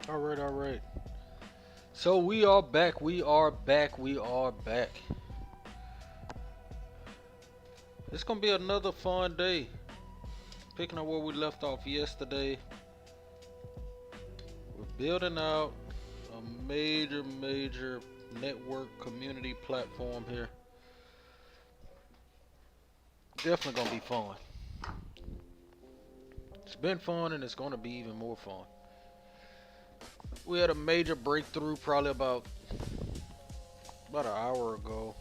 All right. So we are back. We are back. We are back. It's gonna be another fun day. Picking up where we left off yesterday. We're building out a major network community platform here. Definitely gonna be fun. It's been fun and it's gonna be even more fun. We had a major breakthrough probably about an hour ago.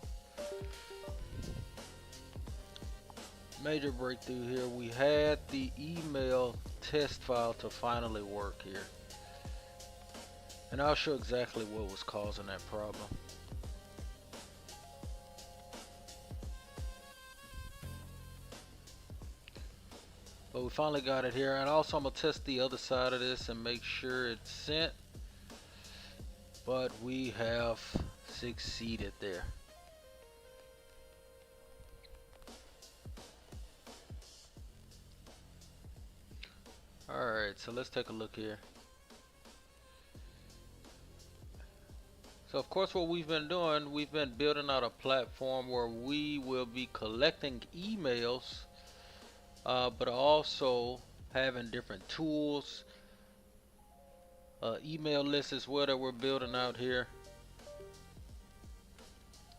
Major breakthrough here. We had the email test file to finally work here. And I'll show exactly what was causing that problem. But we finally got it here. And also I'm going to test the other side of this and make sure it's sent. But we have succeeded there. Alright, so let's take a look here. So of course what we've been doing, we've been building out a platform where we will be collecting emails, but also having different tools, email lists as well that we're building out here.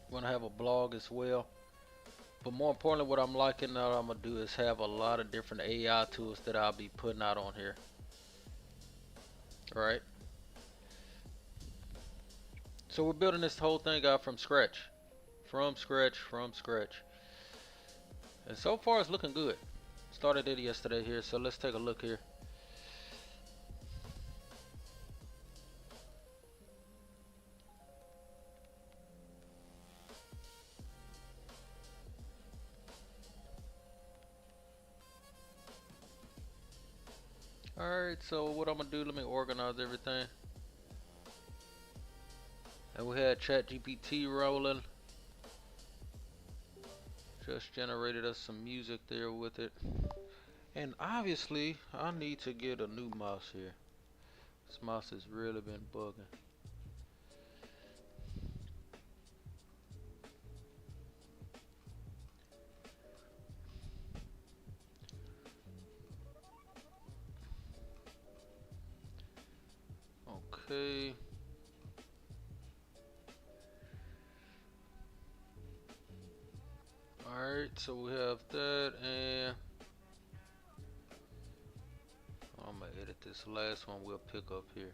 We're gonna have a blog as well. But more importantly, what I'm liking that I'm gonna do is have a lot of different AI tools that I'll be putting out on here. Alright. So we're building this whole thing out from scratch. From scratch. And so far it's looking good. Started it yesterday here, so let's take a look here. Alright, so what I'm gonna do, let me organize everything. And we had ChatGPT rolling. Just generated us some music there with it. And obviously, I need to get a new mouse here. This mouse has really been bugging. Okay. Alright, so we have that, and I'm gonna edit this last one we'll pick up here.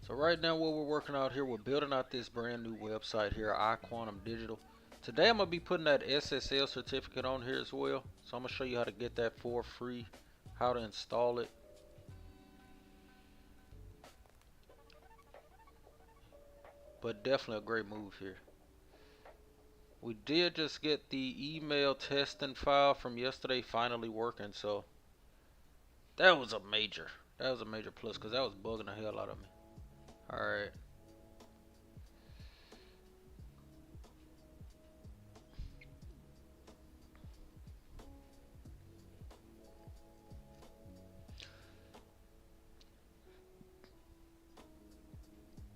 So right now what we're working out here, we're building out this brand new website here, iQuantum Digital. Today I'm going to be putting that SSL certificate on here as well. So I'm going to show you how to get that for free, how to install it. But definitely a great move here. We did just get the email testing file from yesterday finally working, so that was a major plus because that was bugging the hell out of me. Alright.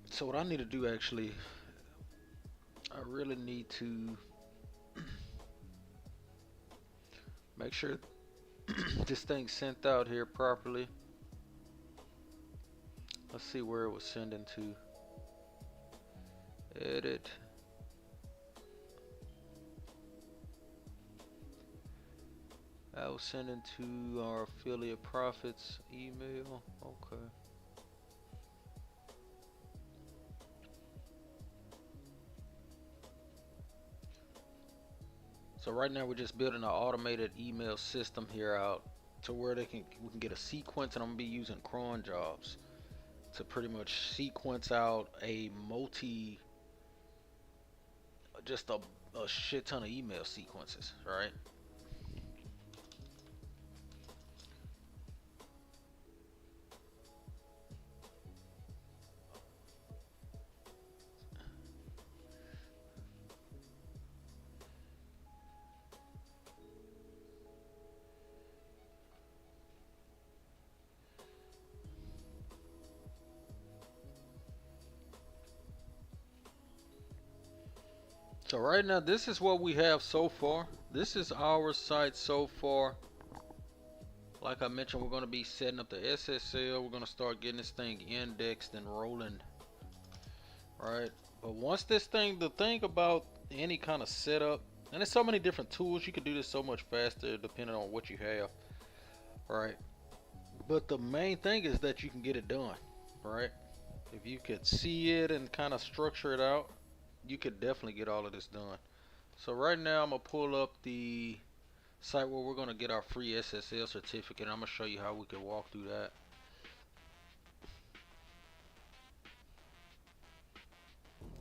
So what I need to do actually, I really need to make sure this thing's sent out here properly. Let's see where it was sending to. Edit. I was sending to our affiliate profits email. Okay. So right now we're just building an automated email system here out to where we can get a sequence, and I'm gonna be using cron jobs to pretty much sequence out just a shit ton of email sequences, right? So right now, this is what we have so far. This is our site so far. Like I mentioned, we're going to be setting up the SSL. We're going to start getting this thing indexed and rolling, right? But once this thing, the thing about any kind of setup, and there's so many different tools, you can do this so much faster depending on what you have, right? But the main thing is that you can get it done, right? If you could see it and kind of structure it out, you could definitely get all of this done. So right now I'm gonna pull up the site where we're gonna get our free SSL certificate. I'm gonna show you how we can walk through that.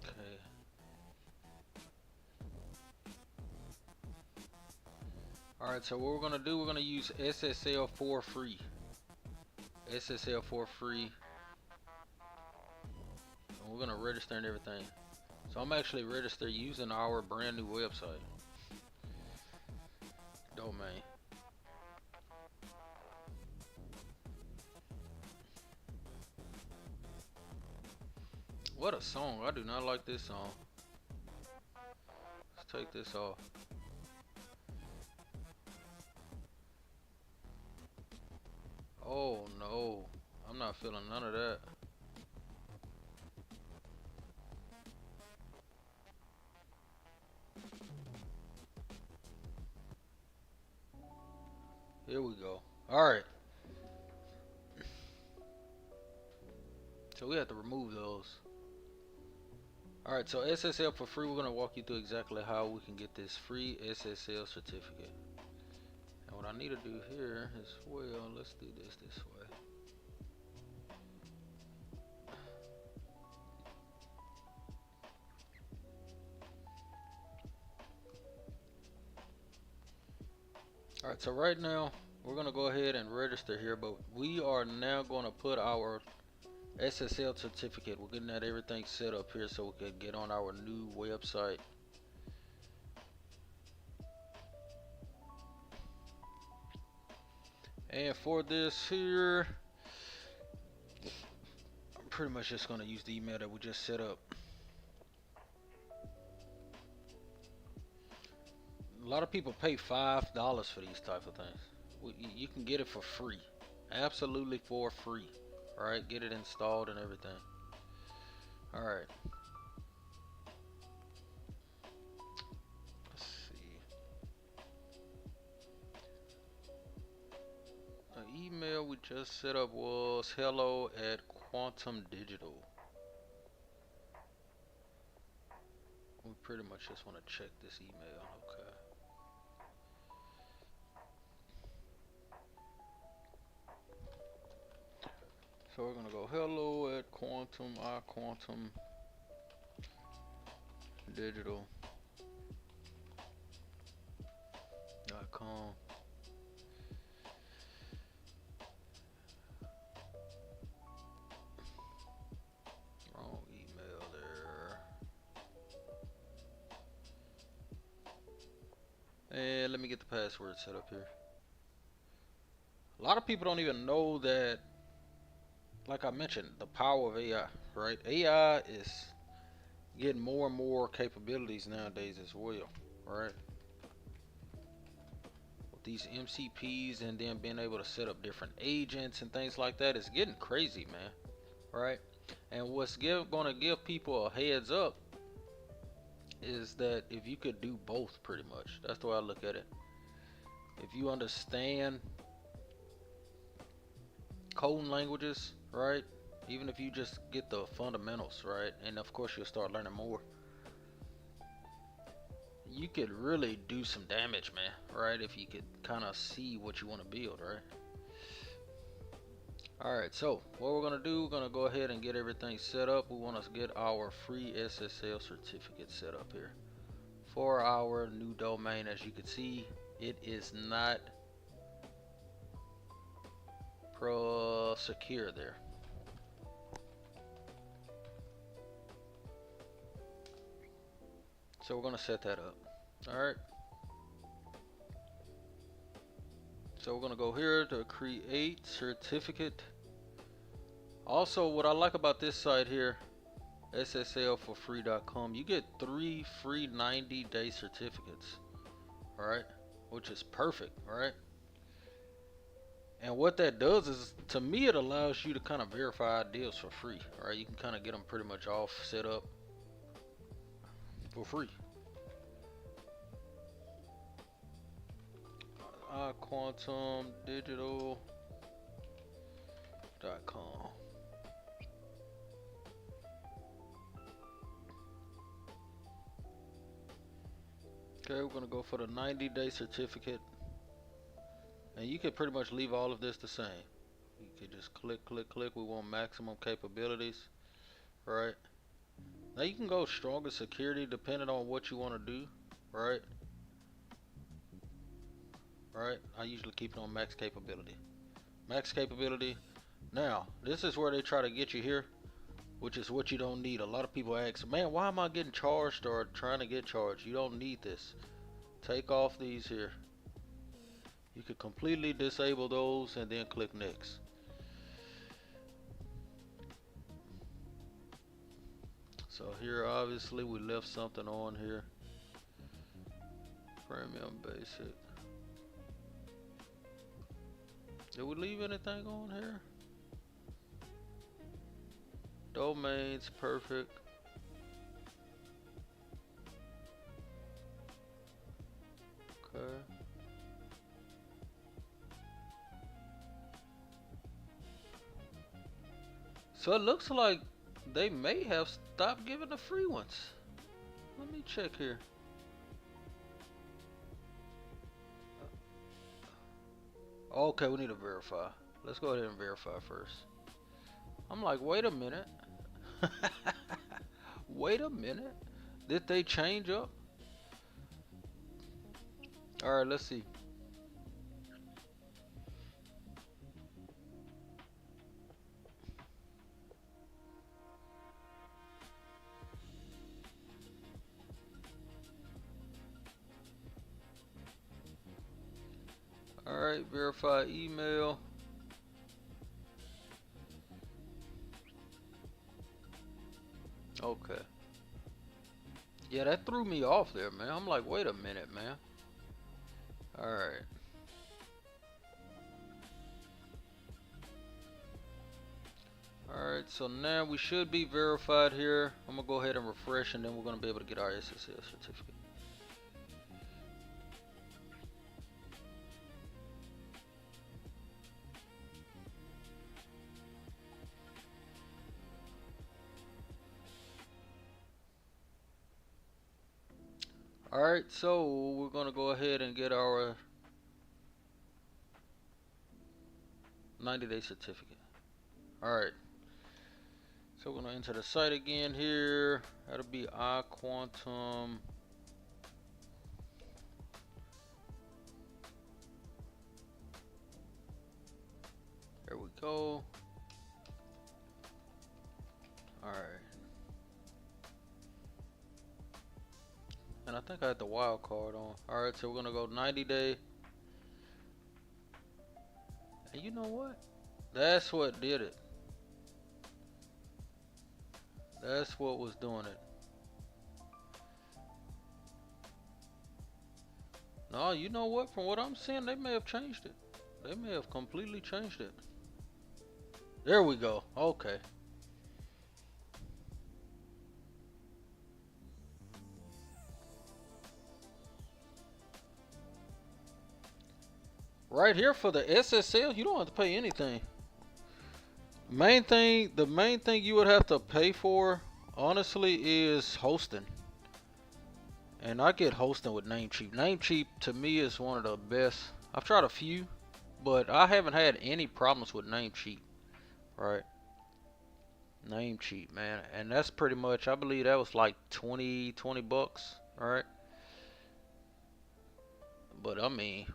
Okay. Alright, so what we're gonna do, we're gonna use SSL for free. SSL for free. And we're gonna register and everything. So I'm actually registered using our brand new website domain. What a song. I do not like this song. Let's take this off. Oh no, I'm not feeling none of that. Here we go. Alright. So we have to remove those. Alright, so SSL for free, we're going to walk you through exactly how we can get this free SSL certificate. And what I need to do here as well, let's do this way. Alright, so right now, we're going to go ahead and register here, but we are now going to put our SSL certificate. We're getting that everything set up here so we can get on our new website. And for this here, I'm pretty much just going to use the email that we just set up. A lot of people pay $5 for these type of things. You can get it for free, absolutely for free. All right, get it installed and everything. All right. Let's see. The email we just set up was hello@Quantum Digital. We pretty much just want to check this email. Okay. So we're gonna go hello@Quantum Digital.com. Wrong email there. And let me get the password set up here. A lot of people don't even know that, like I mentioned, the power of AI, right? AI is getting more and more capabilities nowadays as well, right? With these MCPs and then being able to set up different agents and things like that, it's getting crazy, man, right? And what's gonna give people a heads up is that if you could do both, pretty much, that's the way I look at it. If you understand coding languages, right? Even if you just get the fundamentals, right? And of course you'll start learning more. You could really do some damage, man, right? If you could kind of see what you want to build, right? Alright, so what we're going to do, we're going to go ahead and get everything set up. We want to get our free SSL certificate set up here for our new domain. As you can see, it is not secure there. So we're going to set that up. Alright. So we're going to go here to create certificate. Also, what I like about this site here, SSLforfree.com, you get 3 free 90-day certificates. Alright, which is perfect, right? And what that does is, to me, it allows you to kind of verify deals for free. Alright, you can kind of get them pretty much all set up for free. quantumdigital.com. Okay, we're gonna go for the 90-day certificate, and you can pretty much leave all of this the same. You can just click. We want maximum capabilities, right? Now you can go stronger security depending on what you want to do, right? Right, I usually keep it on max capability. Max capability. Now, this is where they try to get you here, which is what you don't need. A lot of people ask, man, why am I getting charged or trying to get charged? You don't need this. Take off these here. You can completely disable those and then click next. So here, obviously, we left something on here. Premium basic. Did we leave anything on here? Domains, perfect. Okay. So it looks like they may have stopped giving the free ones. Let me check here. Okay, we need to verify. Let's go ahead and verify first. I'm like, wait a minute. Wait a minute. Did they change up? Alright, let's see. Alright, verify email. Okay. Yeah, that threw me off there, man. I'm like, wait a minute, man. Alright. Alright, so now we should be verified here. I'm gonna go ahead and refresh, and then we're gonna be able to get our SSL certificate. Alright, so we're gonna go ahead and get our 90-day certificate. Alright. So we're gonna enter the site again here. That'll be iQuantum. There we go. Alright. And I think I had the wild card on. Alright, so we're gonna go 90-day. And you know what? That's what did it. That's what was doing it. No, you know what? From what I'm seeing, they may have changed it. They may have completely changed it. There we go. Okay. Right here for the SSL, you don't have to pay anything. The main thing you would have to pay for, honestly, is hosting. And I get hosting with Namecheap. Namecheap to me is one of the best. I've tried a few, but I haven't had any problems with Namecheap. right? Namecheap, man, and that's pretty much, I believe that was like 20 bucks, all right? But I mean,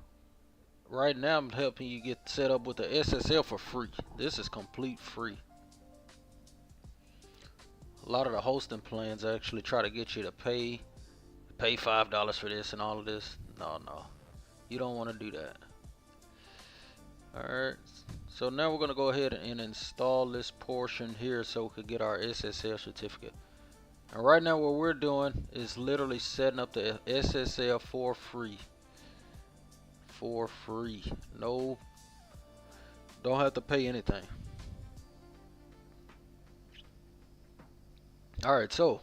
right now I'm helping you get set up with the SSL for free. This is complete free. A lot of the hosting plans actually try to get you to pay $5 for this and all of this. No, you don't want to do that. Alright, so now we're going to go ahead and install this portion here so we could get our SSL certificate. And right now what we're doing is literally setting up the SSL for free. For free. No, don't have to pay anything. Alright, so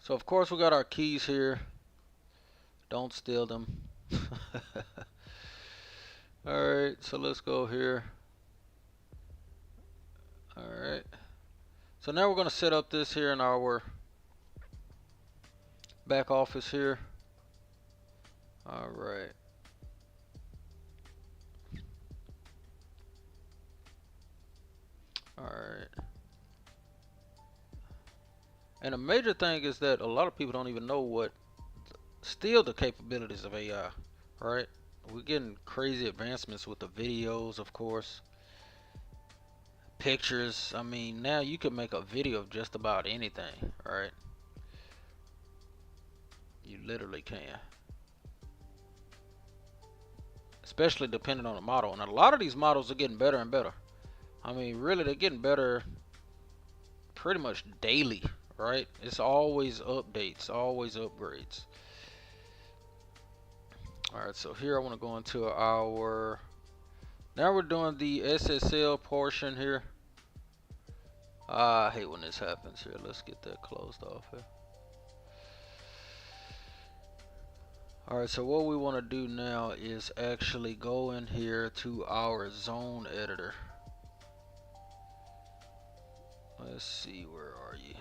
of course we got our keys here. Don't steal them. Alright, so let's go here. Alright. So now we're going to set up this here in our back office here. Alright. Alright. And a major thing is that a lot of people don't even know what still the capabilities of AI, right? We're getting crazy advancements with the videos, of course. Pictures. I mean, now you can make a video of just about anything, right? You literally can. Especially depending on the model. And a lot of these models are getting better and better. I mean, really, they're getting better pretty much daily, right? It's always updates, always upgrades. Alright, so here I want to go into our, now we're doing the SSL portion here. I hate when this happens here. Let's get that closed off here. Alright, so what we want to do now is actually go in here to our zone editor. Let's see, where are you?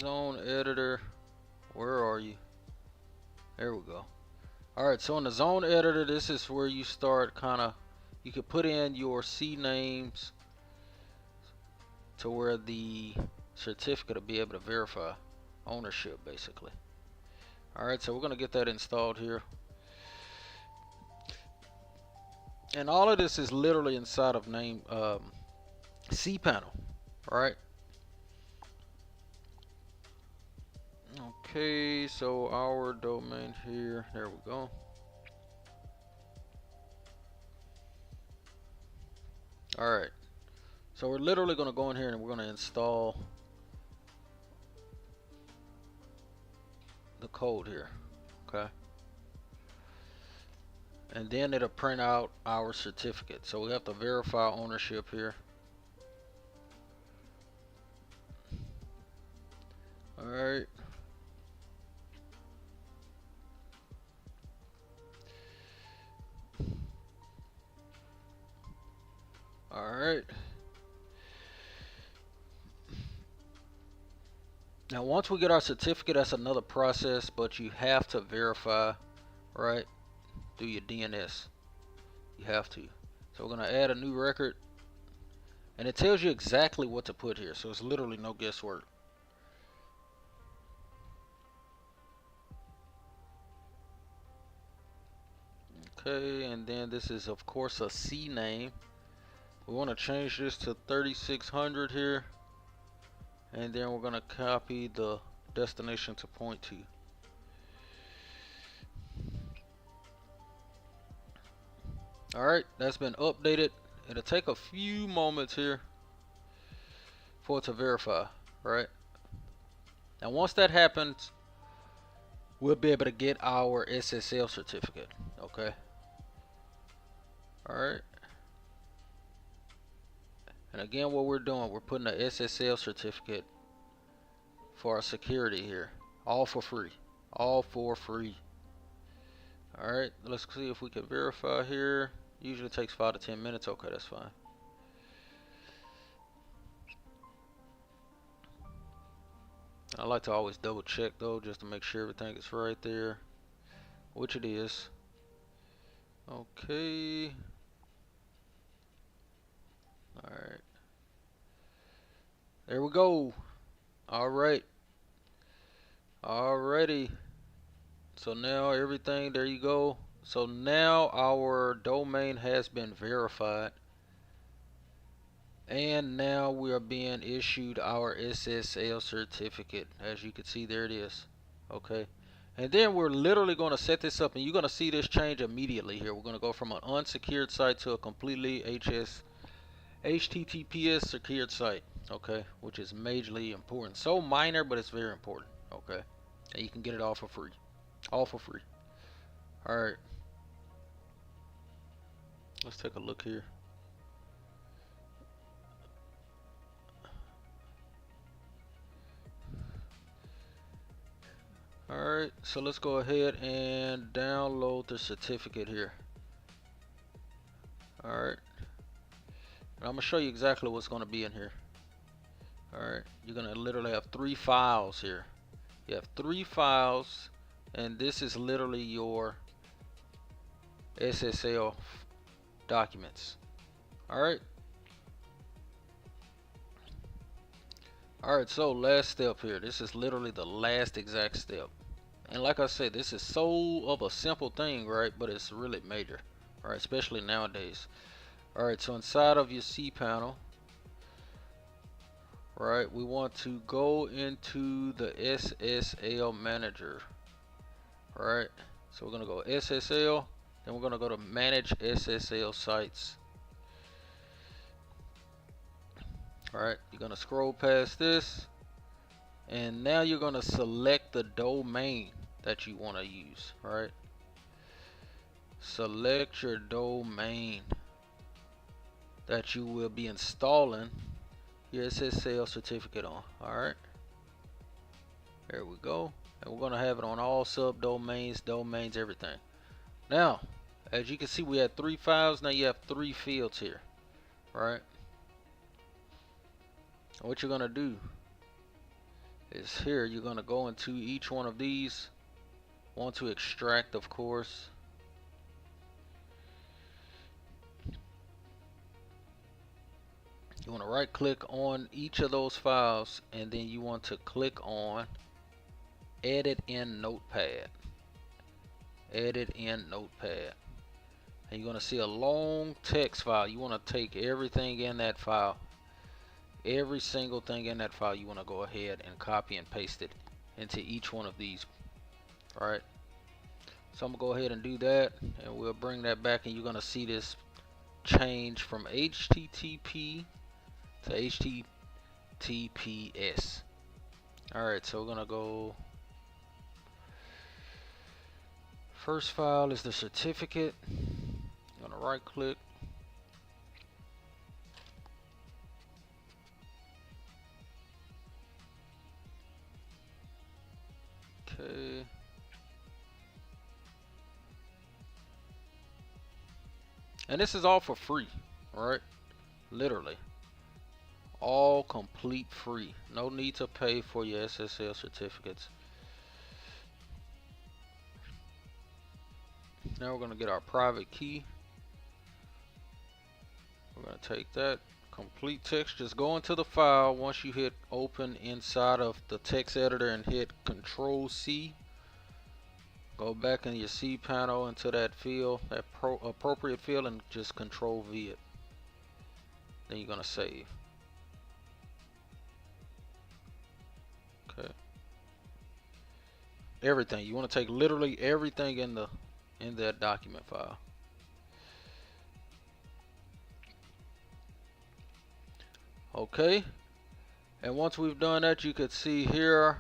Zone editor, where are you? There we go. Alright, so in the zone editor, this is where you start you could put in your C names to where the certificate will be able to verify ownership, basically. Alright, so we're going to get that installed here. And all of this is literally inside of cPanel, right? Okay, so our domain here, there we go. Alright, so we're literally going to go in here and we're going to install the code here, okay? And then it'll print out our certificate. So we have to verify ownership here. Alright. Alright. Now once we get our certificate, that's another process, but you have to verify, right, through your DNS. You have to. So we're going to add a new record. And it tells you exactly what to put here. So it's literally no guesswork. Okay, and then this is of course a C name. We want to change this to 3600 here. And then we're going to copy the destination to point to. Alright, that's been updated. It'll take a few moments here for it to verify, right? Now once that happens, we'll be able to get our SSL certificate, okay? Alright. And again, what we're doing, we're putting an SSL certificate for our security here. All for free. All for free. Alright, let's see if we can verify here. Usually takes 5 to 10 minutes. Okay, that's fine. I like to always double check though, just to make sure everything is right there. which it is. Okay. Alright. There we go. Alright. Alrighty. So now everything, there you go. So now our domain has been verified. And now we are being issued our SSL certificate. As you can see, there it is. Okay. And then we're literally going to set this up, and you're going to see this change immediately here. We're going to go from an unsecured site to a completely HTTPS secured site. Okay. Which is majorly important. So minor, but it's very important. Okay. And you can get it all for free. All for free. Alright. Let's take a look here. Alright, so let's go ahead and download the certificate here. Alright. And I'm going to show you exactly what's going to be in here. Alright, you're going to literally have 3 files here. You have 3 files, and this is literally your SSL documents. Alright. Alright, so last step here. This is literally the last exact step. And like I said, this is so of a simple thing, right? But it's really major, right? Especially nowadays. Alright, so inside of your cPanel, right, we want to go into the SSL manager. Alright, so we're going to go SSL, then we're going to go to manage SSL sites. Alright, you're going to scroll past this, and now you're going to select the domain that you want to use. Alright, select your domain that you will be installing your SSL certificate on. Alright, there we go. And we're going to have it on all subdomains, domains, everything. Now, as you can see, we had 3 files. Now you have 3 fields here. Right? What you're going to do is here, you're going to go into each one of these. Want to extract, of course. You want to right click on each of those files, and then you want to click on edit in notepad. Edit in notepad. And you're going to see a long text file. You want to take everything in that file. Every single thing in that file, you want to go ahead and copy and paste it into each one of these. Alright. So I'm going to go ahead and do that, and we'll bring that back, and you're going to see this change from HTTP to HTTPS. Alright, so we're going to go. First file is the certificate. I'm going to right click. Okay. And this is all for free, right? Literally. All complete free. No need to pay for your SSL certificates. Now we're going to get our private key. We're going to take that. Complete text. Just go into the file. Once you hit open inside of the text editor and hit Control C. Go back in your cPanel into that field, that appropriate field, and just Control V it. Then you're going to save. Okay. Everything. You want to take literally everything in that document file. Okay. And once we've done that, you could see here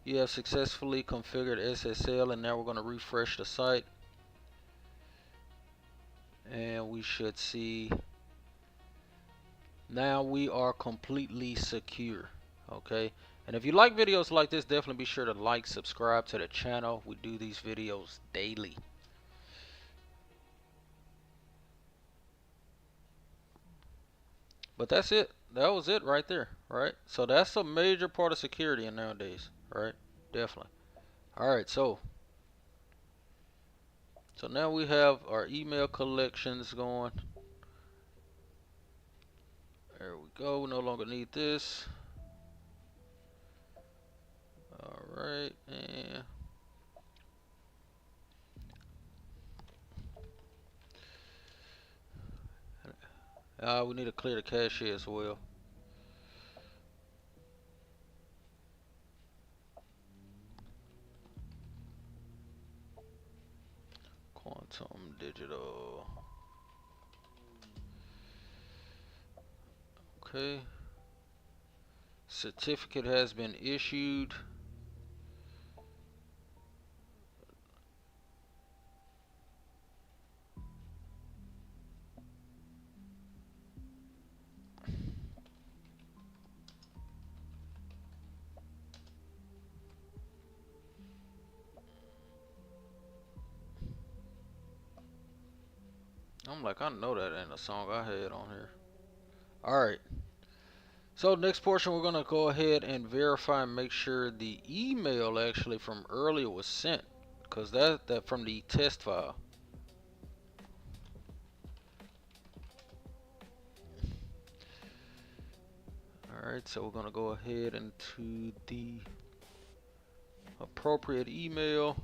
you have successfully configured SSL, and now we're going to refresh the site, and we should see now we are completely secure. Okay. And if you like videos like this, definitely be sure to like, subscribe to the channel. We do these videos daily. But that's it. That was it right there, right? So that's a major part of security in nowadays, right? Definitely. All right, so So now we have our email collections going. There we go. We no longer need this. Alright, and we need to clear the cache as well. Quantum Digital. Okay. Certificate has been issued. I'm like, I know that ain't a song I had on here. Alright. So next portion, we're going to go ahead and verify and make sure the email actually from earlier was sent. Because that from the test file. Alright, so we're going to go ahead into the appropriate email.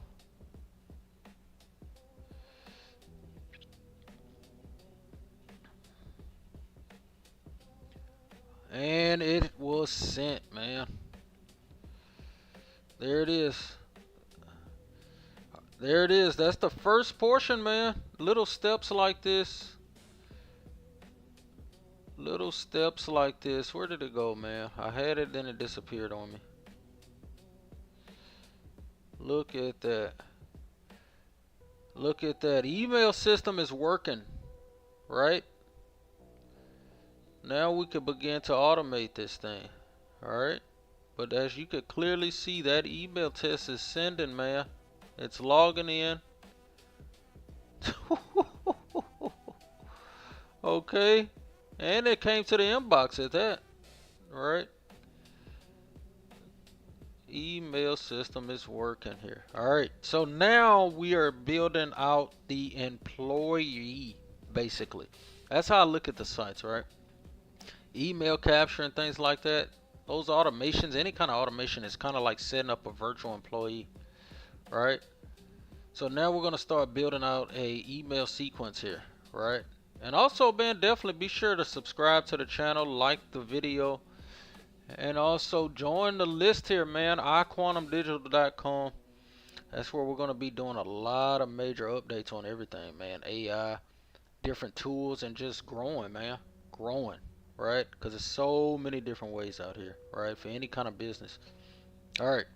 And it was sent, man. There it is. There it is. That's the first portion, man. Little steps like this. Little steps like this. Where did it go, man? I had it, then it disappeared on me. Look at that. Look at that. Email system is working, right? Now we can begin to automate this thing. Alright? But as you could clearly see, that email test is sending, man. It's logging in. Okay. And it came to the inbox at that. Alright? Email system is working here. Alright. So now we are building out the employee, basically. That's how I look at the sites, right? Email capture and things like that, those automations, any kind of automation is kind of like setting up a virtual employee, right? So now we're going to start building out a email sequence here, right? And also, man, definitely be sure to subscribe to the channel, like the video, and also join the list here, man, iQuantumDigital.com. That's where we're going to be doing a lot of major updates on everything, man. AI, different tools, and just growing, man. Growing. Right? Because there's so many different ways out here, right? For any kind of business. Alright.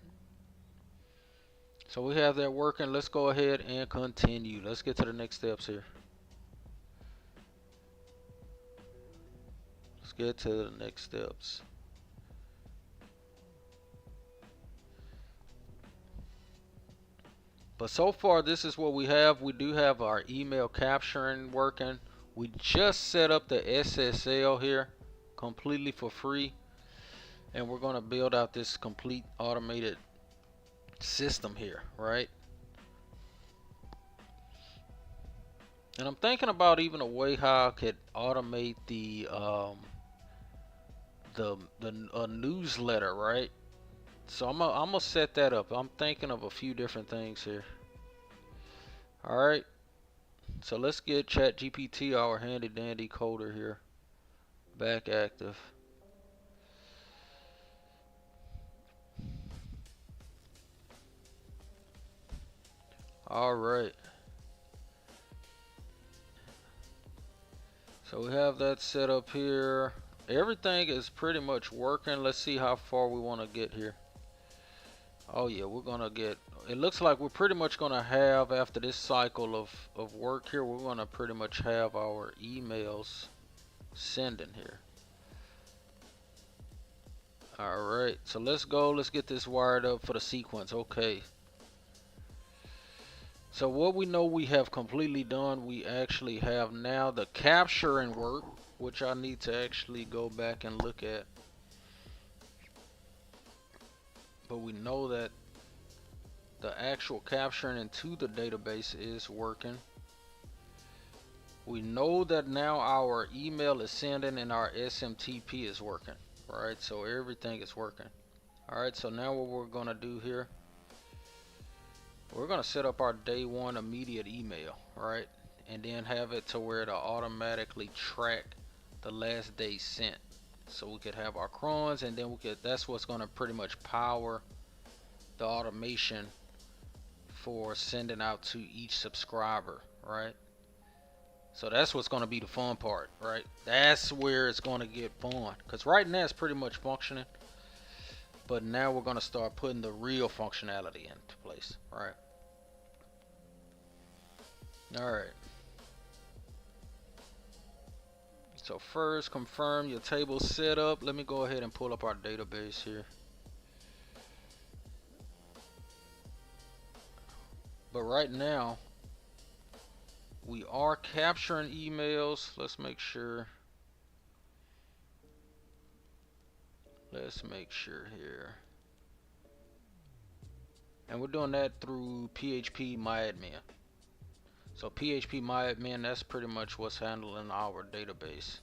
So we have that working. Let's go ahead and continue. Let's get to the next steps here. Let's get to the next steps. But so far, this is what we have. We do have our email capturing working. We just set up the SSL here completely for free. And we're going to build out this complete automated system here, right? And I'm thinking about even a way how I could automate the newsletter, right? So I'm gonna set that up. I'm thinking of a few different things here. All right. So let's get ChatGPT, our handy dandy coder here, back active. All right. So we have that set up here. Everything is pretty much working. Let's see how far we want to get here. Oh yeah, we're gonna get, it looks like we're pretty much gonna have, after this cycle of work here, we're gonna pretty much have our emails sending here. Alright, so let's go, let's get this wired up for the sequence. Okay. So what we know we have completely done, we actually have now the capturing work, which I need to actually go back and look at. But we know that The actual capturing into the database is working. We know that now our email is sending and our SMTP is working, right? So everything is working. All right, so now what we're gonna do here, we're gonna set up our day one immediate email, right? And then have it to where it'll automatically track the last day sent. So we could have our crons, and then that's what's gonna pretty much power the automation for sending out to each subscriber, right? So that's what's going to be the fun part, right? That's where it's going to get fun, because right now it's pretty much functioning, but now we're going to start putting the real functionality into place, right? All right. So first, confirm your table setup. Let me go ahead and pull up our database here. But right now, we are capturing emails. Let's make sure. Let's make sure here. And we're doing that through PHPMailer. So PHPMailer, that's pretty much what's handling our database.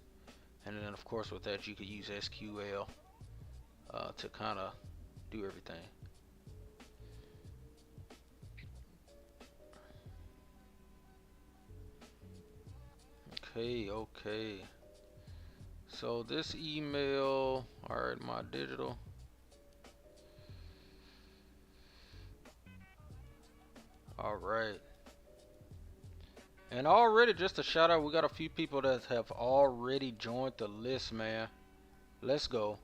And then of course with that you could use SQL to kind of do everything. Okay. So this email, alright, my digital. Alright. And already, just a shout out, we got a few people that have already joined the list, man. Let's go.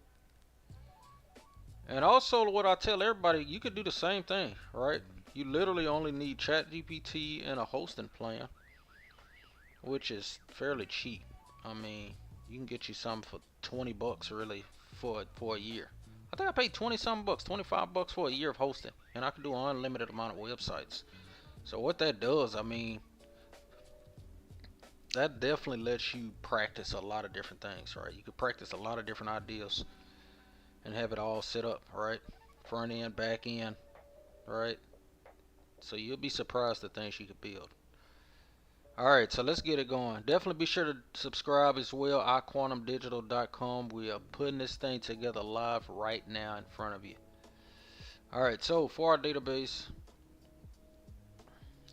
And also what I tell everybody, you could do the same thing, right? You literally only need ChatGPT and a hosting plan, which is fairly cheap. I mean, you can get you some for 20 bucks really for a year. I think I paid 20 some bucks, 25 bucks for a year of hosting, and I can do an unlimited amount of websites. So what that does, I mean, that definitely lets you practice a lot of different things, right? You could practice a lot of different ideas and have it all set up, right? Front end, back end, right? So you'll be surprised at things you could build. Alright, so let's get it going. Definitely be sure to subscribe as well. iQuantumDigital.com. We are putting this thing together live right now in front of you. Alright, so for our database,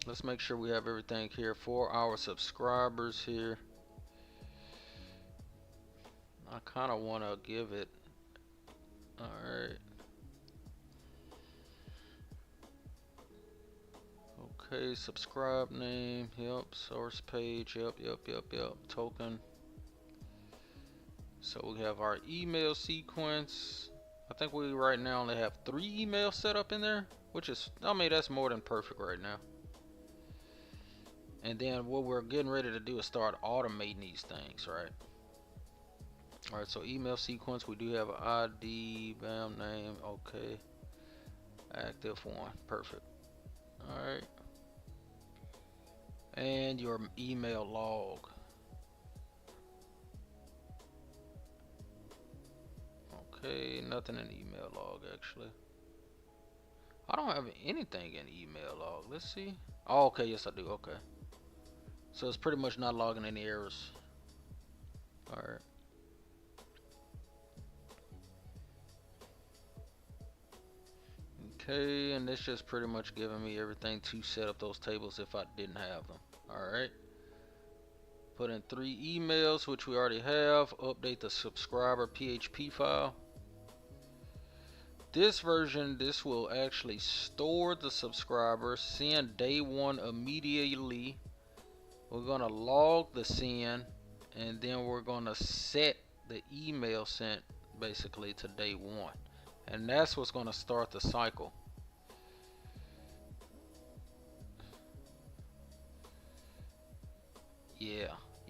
let's make sure we have everything here for our subscribers here. I kind of want to give it, alright. Okay, subscribe name, yep, source page, yep, token. So we have our email sequence. I think we right now only have 3 emails set up in there, which is, I mean, that's more than perfect right now. And then what we're getting ready to do is start automating these things, right? Alright, so email sequence, we do have an ID, bam, name, okay. Active 1, perfect. Alright. And your email log. Okay, nothing in email log actually. I don't have anything in email log. Let's see. Oh, okay, yes I do. Okay. So it's pretty much not logging any errors. Alright. Okay, and this just pretty much giving me everything to set up those tables if I didn't have them. Alright. Put in 3 emails, which we already have. Update the subscriber PHP file. This version, this will actually store the subscriber, send day 1 immediately. We're going to log the send, and then we're going to set the email sent basically to day 1. And that's what's going to start the cycle.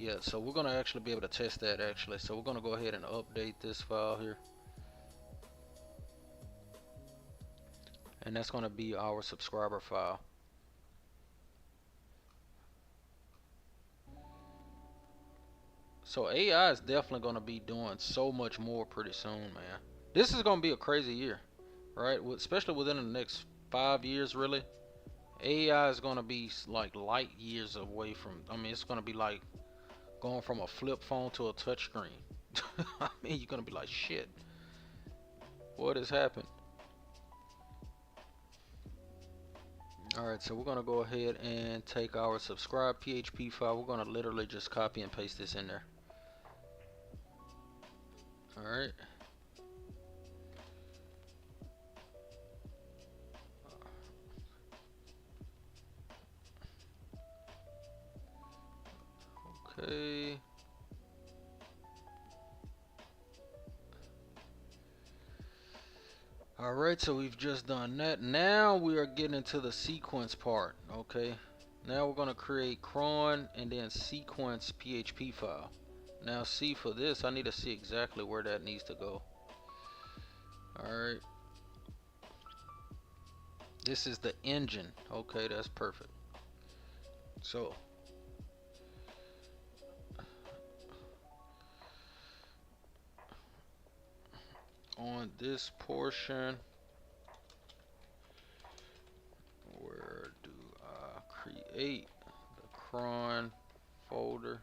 Yeah, so we're going to actually be able to test that actually. So we're going to go ahead and update this file here. And that's going to be our subscriber file. So AI is definitely going to be doing so much more pretty soon, man. This is going to be a crazy year, right? Especially within the next 5 years really. AI is gonna be like light years away from. I mean, it's gonna be like going from a flip phone to a touch screen. I mean, you're gonna be like, shit, what has happened? Alright, so we're gonna go ahead and take our subscribe PHP file. We're gonna literally just copy and paste this in there. Alright. Okay. Alright, so we've just done that. Now we are getting into the sequence part. Okay. Now we're gonna create cron and then sequence PHP file. Now see, for this I need to see exactly where that needs to go. Alright. This is the engine. Okay, that's perfect. So on this portion, where do I create the cron folder?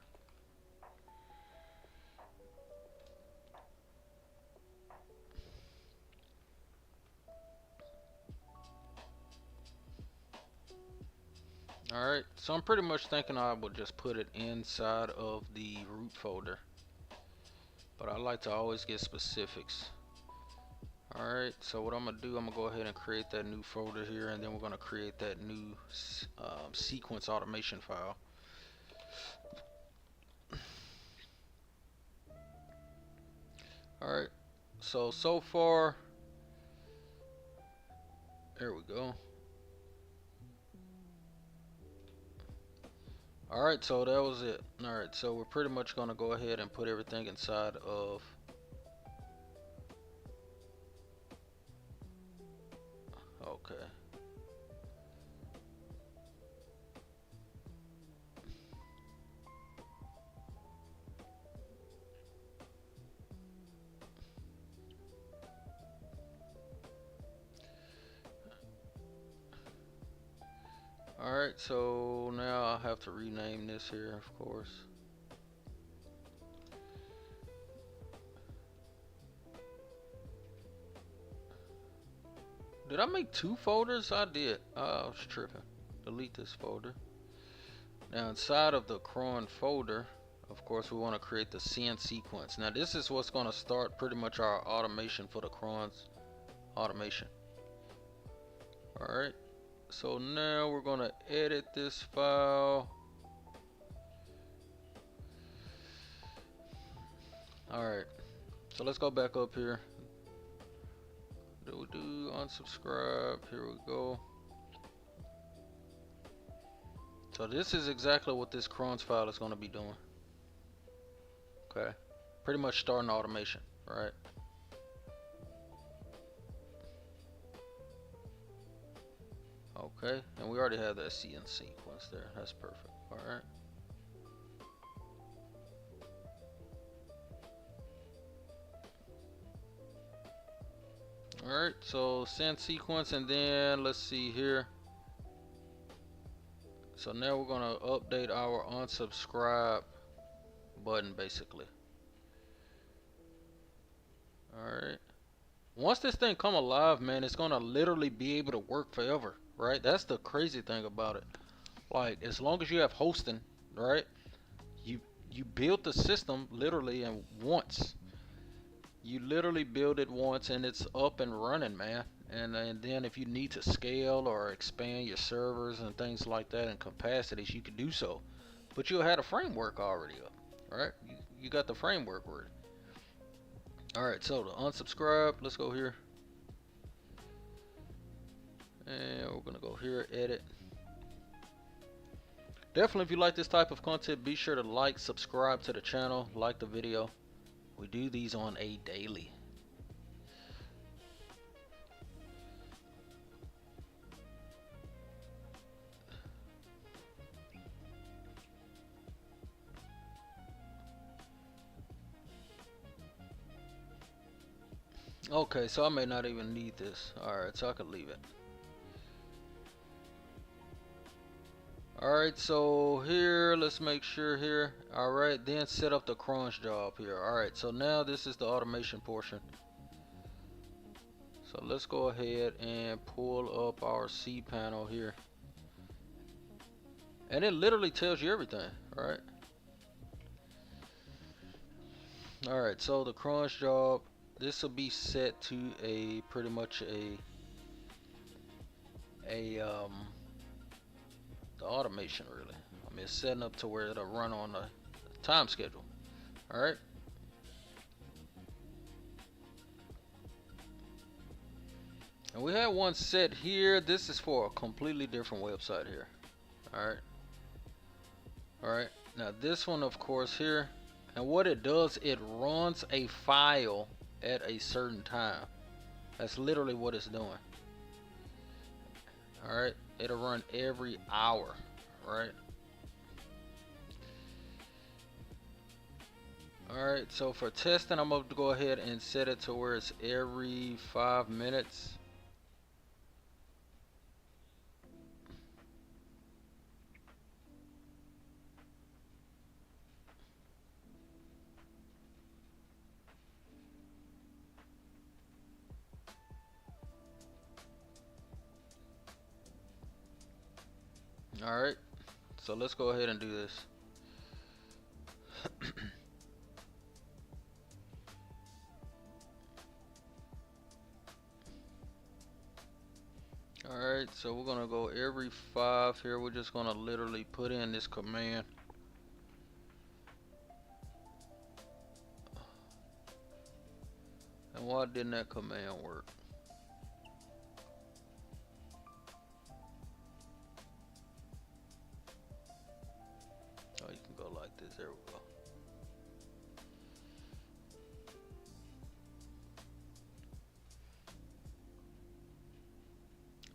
Alright, so I'm pretty much thinking I will just put it inside of the root folder, but I like to always get specifics. Alright, so what I'm gonna do, I'm gonna go ahead and create that new folder here, and then we're gonna create that new sequence automation file. Alright, so far, there we go. Alright, so that was it. Alright, so we're pretty much gonna go ahead and put everything inside of okay. Alright, so now I'll have to rename this here, of course. Did I make 2 folders? I did. I was tripping. Delete this folder. Now inside of the cron folder, of course, we want to create the send sequence. Now this is what's going to start pretty much our automation for the cron's automation. Alright, so now we're going to edit this file. Alright, so let's go back up here. Do unsubscribe. Here we go. So this is exactly what this cron's file is going to be doing. Okay, pretty much starting automation, right? Okay, and we already have that send sequence there. That's perfect. All right. Alright, so send sequence, and then let's see here. So now we're gonna update our unsubscribe button basically. Alright. Once this thing come alive, man, it's gonna literally be able to work forever, right? That's the crazy thing about it. Like, as long as you have hosting, right? You build the system literally and once. You literally build it once and it's up and running, man. And then if you need to scale or expand your servers and things like that and capacities, you can do so. But you had a framework already up, right? You got the framework ready. Alright, so to unsubscribe, let's go here. And we're gonna go here, edit. Definitely, if you like this type of content, be sure to like, subscribe to the channel, like the video. We do these on a daily. Okay, so I may not even need this. Alright, so I can leave it. Alright, so here, let's make sure here. Alright, then set up the cron job here. Alright, so now this is the automation portion. So let's go ahead and pull up our cPanel here. And it literally tells you everything, alright? Alright, so the cron job, this will be set to a pretty much the automation really. I mean, it's setting up to where it'll run on the time schedule. Alright. And we have one set here. This is for a completely different website here. Alright. Alright. Now this one, of course, here. And what it does, it runs a file at a certain time. That's literally what it's doing. Alright. It'll run every hour. Right. Alright, so for testing, I'm going to go ahead and set it to where it's every 5 minutes. Alright, so let's go ahead and do this. Alright, so we're going to go every 5 here. We're just going to literally put in this command. And why didn't that command work? Oh, you can go like this. There we go.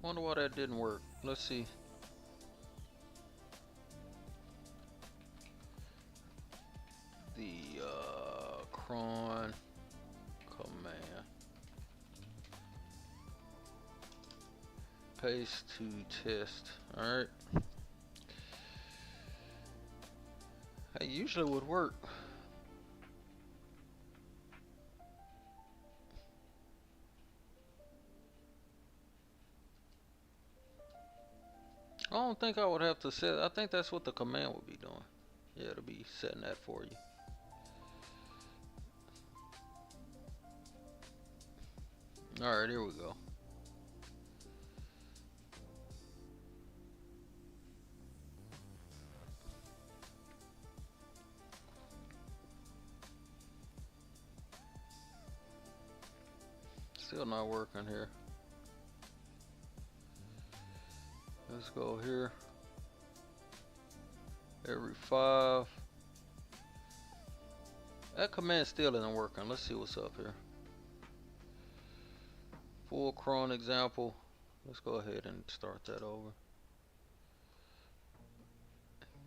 Wonder why that didn't work. Let's see. The cron command. Paste to test. Alright. It usually would work. I don't think I would have to set. I think that's what the command would be doing. Yeah, it'll be setting that for you. Alright, here we go. Still not working here. Let's go here. Every 5. That command still isn't working. Let's see what's up here. Full cron example. Let's go ahead and start that over.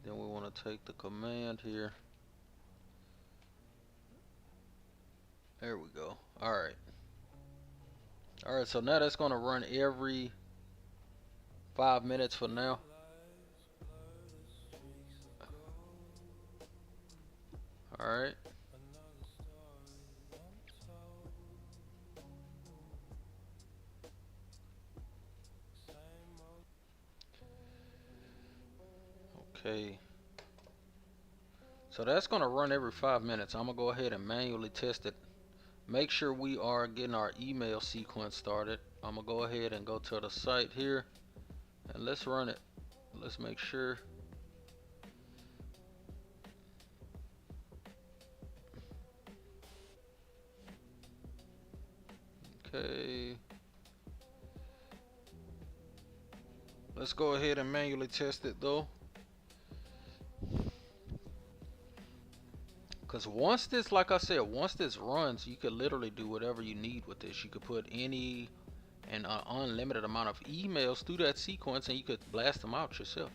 Then we want to take the command here. There we go. Alright. Alright, so now that's going to run every 5 minutes for now. Alright. Okay. So that's going to run every 5 minutes. I'm going to go ahead and manually test it. Make sure we are getting our email sequence started. I'm going to go ahead and go to the site here. And let's run it. Let's make sure. Okay. Let's go ahead and manually test it though. Because once this, like I said, once this runs, you could literally do whatever you need with this. You could put any and unlimited amount of emails through that sequence and you could blast them out yourself.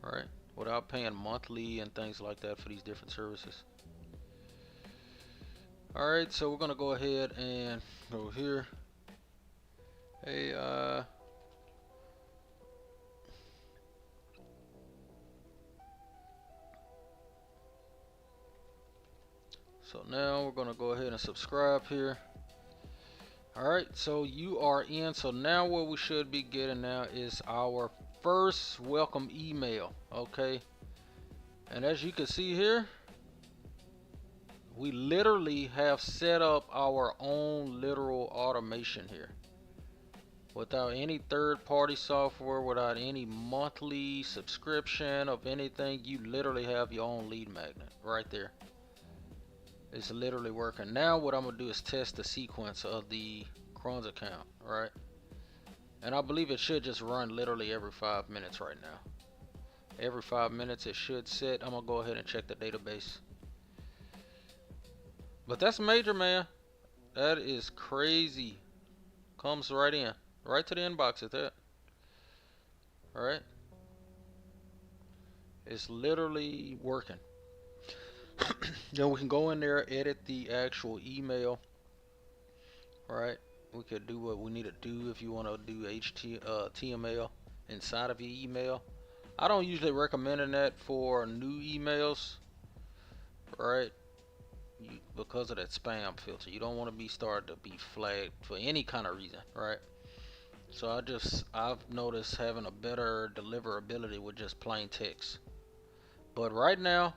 Right? Without paying monthly and things like that for these different services. Alright, so we're going to go ahead and go here. Hey, So now we're gonna go ahead and subscribe here. Alright, so you are in. So now what we should be getting now is our first welcome email. Okay, and as you can see here, we literally have set up our own literal automation here without any third-party software, without any monthly subscription of anything. You literally have your own lead magnet right there. It's literally working. Now what I'm gonna do is test the sequence of the Cron's account, right? And I believe it should just run literally every 5 minutes right now. Every 5 minutes it should set. I'm gonna go ahead and check the database. But that's major, man. That is crazy. Comes right in, right to the inbox at that. Alright, it's literally working. Then we can go in there, edit the actual email. Right, we could do what we need to do if you want to do HTML inside of your email. I don't usually recommend that for new emails, right? Because of that spam filter, you don't want to be started to be flagged for any kind of reason, right? So I've noticed having a better deliverability with just plain text. But right now,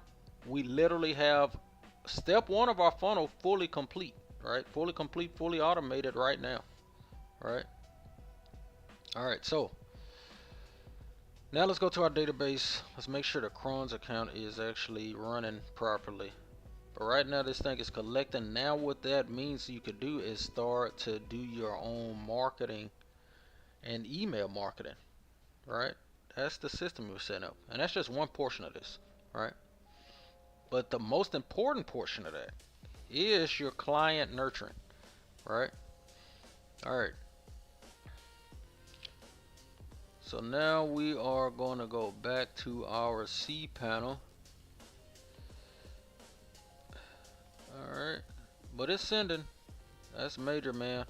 we literally have step 1 of our funnel fully complete, right? Fully complete, fully automated right now, right? All right, so now let's go to our database. Let's make sure the Cron's account is actually running properly. But right now this thing is collecting. Now what that means you could do is start to do your own marketing and email marketing, right? That's the system we're setting up, and that's just one portion of this, right? But the most important portion of that is your client nurturing, right? All right, so now we are going to go back to our cPanel. Alright, but it's sending. That's major, man.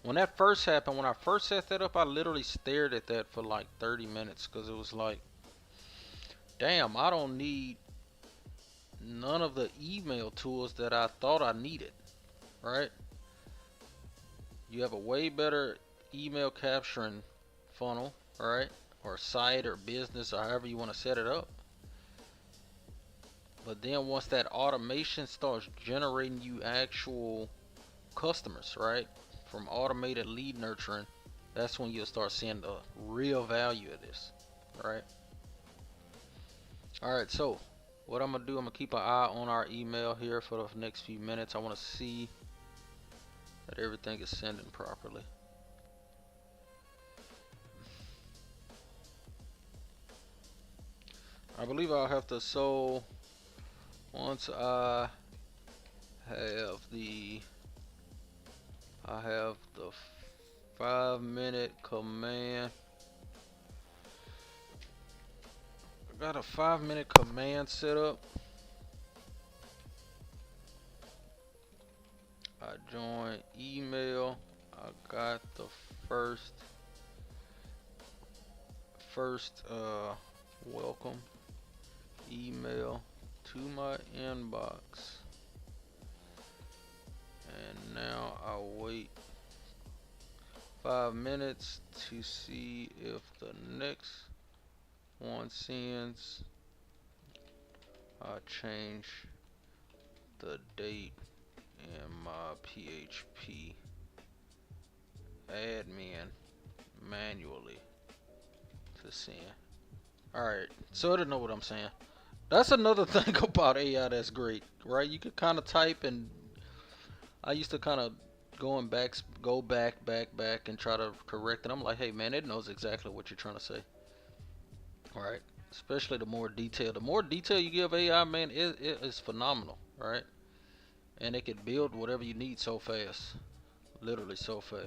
When that first happened, when I first set that up, I literally stared at that for like 30 minutes because it was like, damn, I don't need none of the email tools that I thought I needed, right? You have a way better email capturing funnel, right? Or site or business or however you want to set it up. But then once that automation starts generating you actual customers, right, from automated lead nurturing, that's when you'll start seeing the real value of this, right? All right, so what I'm gonna do, I'm gonna keep an eye on our email here for the next few minutes. I want to see that everything is sending properly. I believe I'll have to, so once I have the 5-minute command. I got a 5-minute command set up. I join email. I got the first welcome email to my inbox. And now I'll wait 5 minutes to see if the next one sends. I change the date in my PHP admin manually to send. Alright, so I don't know what I'm saying. That's another thing about AI that's great, right? You could kind of type, and I used to kind of go back and try to correct it. I'm like, hey man, it knows exactly what you're trying to say. Alright, especially the more detail you give AI, man, it is phenomenal, right? And it can build whatever you need so fast, literally so fast.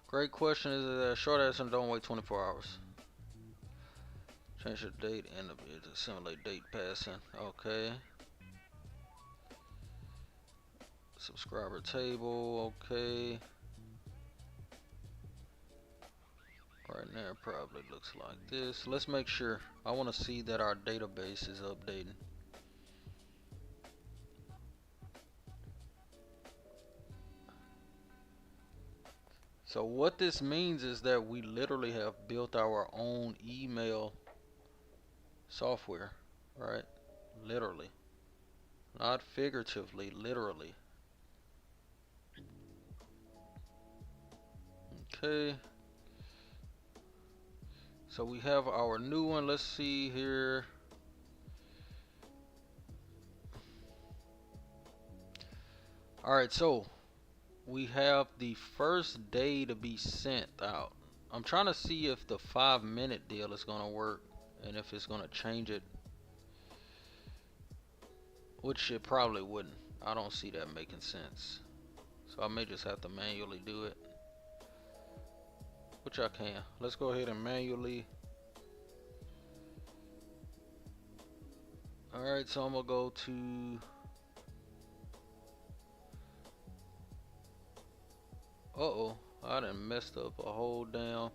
Great question. Is a short answer, don't wait 24 hours. Change the date and simulate date passing. Okay. Subscriber table. Okay. Right now it probably looks like this. Let's make sure. I want to see that our database is updating. So what this means is that we literally have built our own email software, right? Literally. Not figuratively, literally. Okay. So we have our new one. Let's see here. Alright, so we have the first day to be sent out. I'm trying to see if the 5-minute deal is going to work and if it's going to change it, which it probably wouldn't. I don't see that making sense. So I may just have to manually do it, which I can. Let's go ahead and manually. Alright, so I'm going to go to uh-oh, I done messed up a whole damn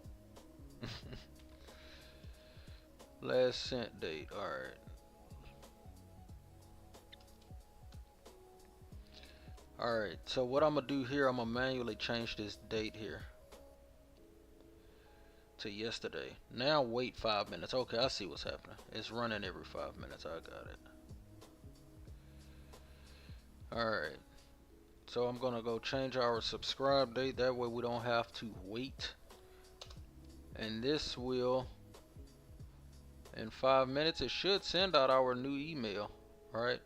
last sent date. Alright. Alright, so what I'm gonna do here, I'm gonna manually change this date here to yesterday. Now wait 5 minutes. Okay, I see what's happening. It's running every 5 minutes. I got it. Alright. So I'm gonna go change our subscribe date. That way we don't have to wait. And this will, in 5 minutes, it should send out our new email, right?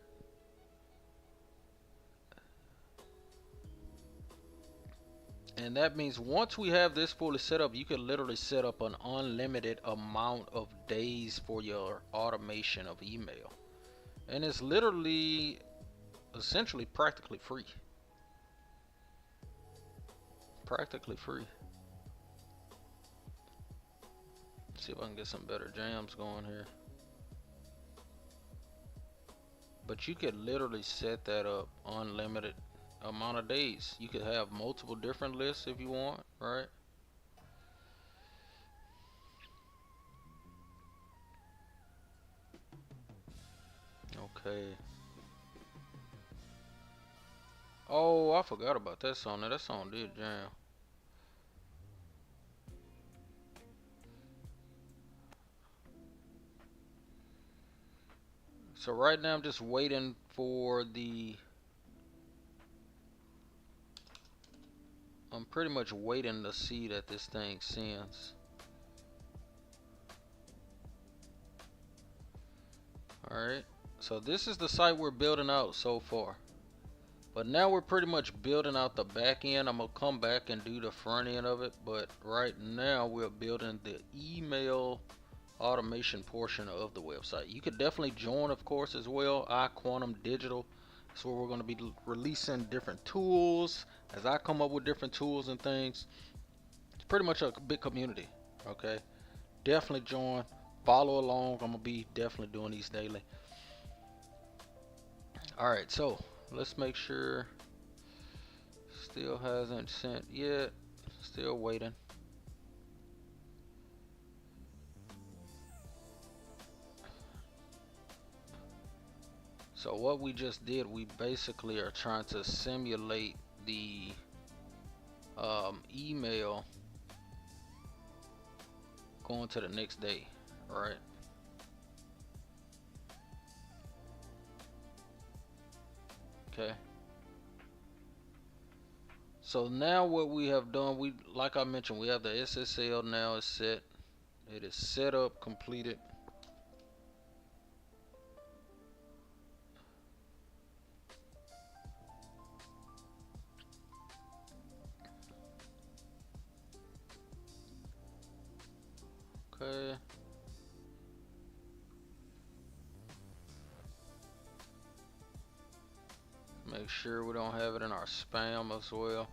And that means once we have this fully set up, you can literally set up an unlimited amount of days for your automation of email. And it's literally, essentially, practically free. Practically free. Let's see if I can get some better jams going here. But you could literally set that up unlimited amount of days. You could have multiple different lists if you want, right? Okay. Oh, I forgot about that song. That song did jam. So right now I'm just waiting for the, I'm pretty much waiting to see that this thing sends. Alright, so this is the site we're building out so far. But now we're pretty much building out the back end. I'm going to come back and do the front end of it. But right now we're building the email automation portion of the website. You could definitely join, of course, as well. iQuantum Digital. That's where we're going to be releasing different tools. As I come up with different tools and things. It's pretty much a big community. Okay. Definitely join. Follow along. I'm going to be definitely doing these daily. Alright, so let's make sure. Still hasn't sent yet. Still waiting. So what we just did, we basically are trying to simulate the email going to the next day, right? Okay. So now what we have done, we, like I mentioned, we have the SSL now is set. It is set up, completed. Okay. Make sure we don't have it in our spam as well.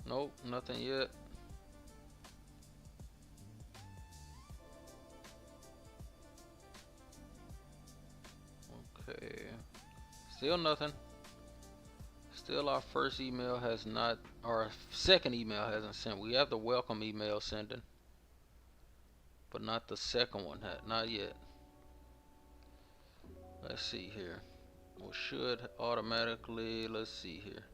Nope, nothing yet. Okay. Still nothing. Still our first email has not, our second email hasn't sent. We have the welcome email sending, but not the second one, not yet. Let's see here. We should automatically, let's see here.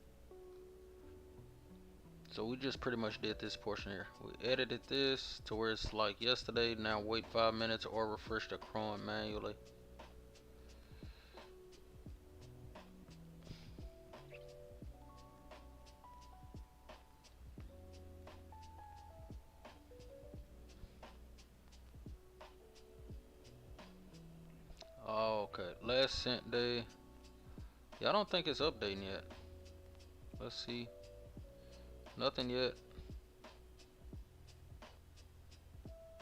So we just pretty much did this portion here. We edited this to where it's like yesterday. Now wait 5 minutes or refresh the Cron manually. Oh, okay, last sent day. Yeah, I don't think it's updating yet. Let's see. Nothing yet.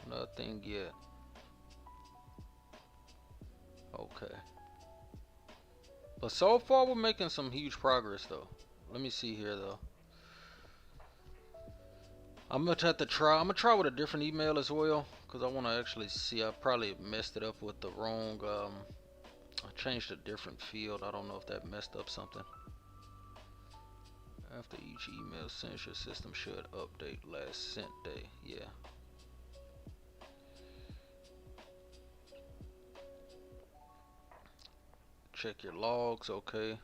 Nothing yet. Okay. But so far we're making some huge progress though. Let me see here though. I'm gonna have to try. I'm gonna try with a different email as well, cause I want to actually see. I probably messed it up with the wrong. I changed a different field. I don't know if that messed up something. After each email sent, your system should update last sent day. Yeah. Check your logs. Okay.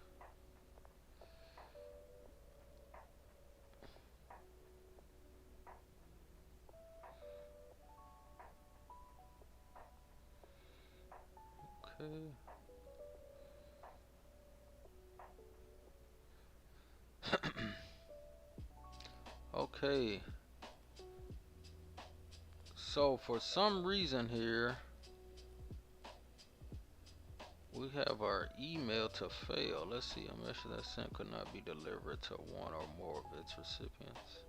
Okay. Okay. So for some reason here, we have our email to fail. Let's see. A message that sent could not be delivered to one or more of its recipients.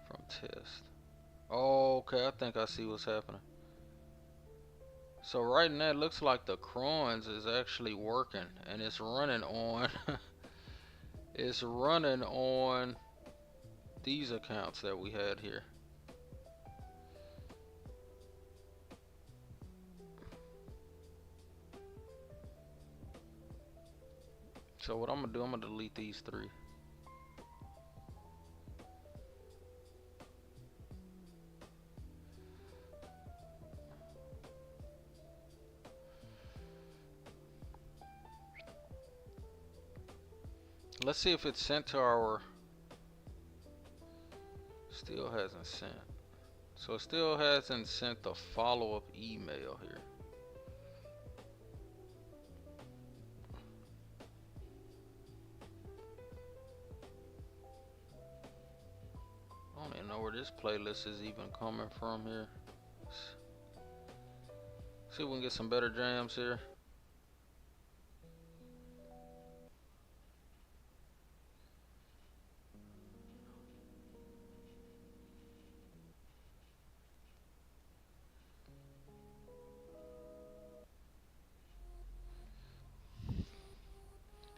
From test. Oh, okay. I think I see what's happening. So right now it looks like the Crons is actually working, and it's running on it's running on these accounts that we had here. So what I'm gonna do, I'm gonna delete these 3. Let's see if it's sent to our. Still hasn't sent. So it still hasn't sent the follow-up email here. I don't even know where this playlist is even coming from here. See if we can get some better jams here.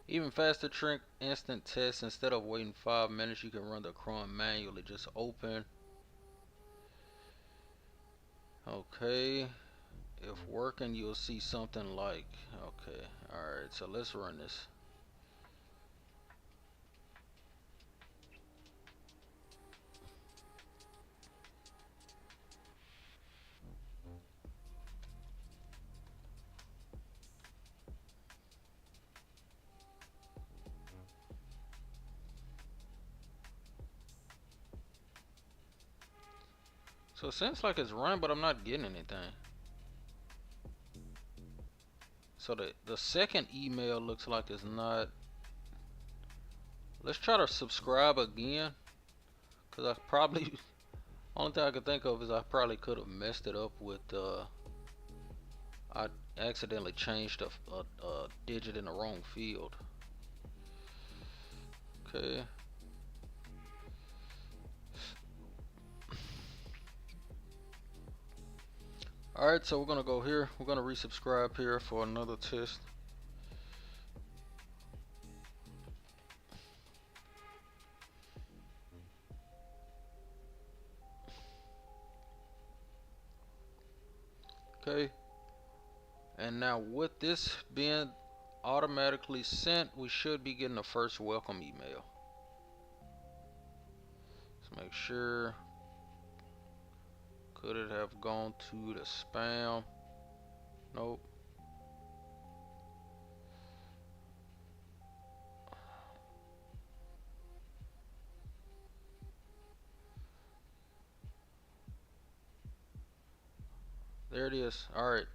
Even faster trick, instant test. Instead of waiting 5 minutes, you can run the Cron manually. Just open. Okay. If working, you'll see something like, okay, alright, so let's run this. So it seems like it's running, but I'm not getting anything. So the second email looks like it's not. Let's try to subscribe again, cause I probably only thing I could think of is I probably could have messed it up with I accidentally changed a digit in the wrong field. Okay. Alright, so we're gonna go here. We're gonna resubscribe here for another test. Okay. And now with this being automatically sent, we should be getting the first welcome email. Let's make sure. Could it have gone to the spam? Nope. There it is. Alright.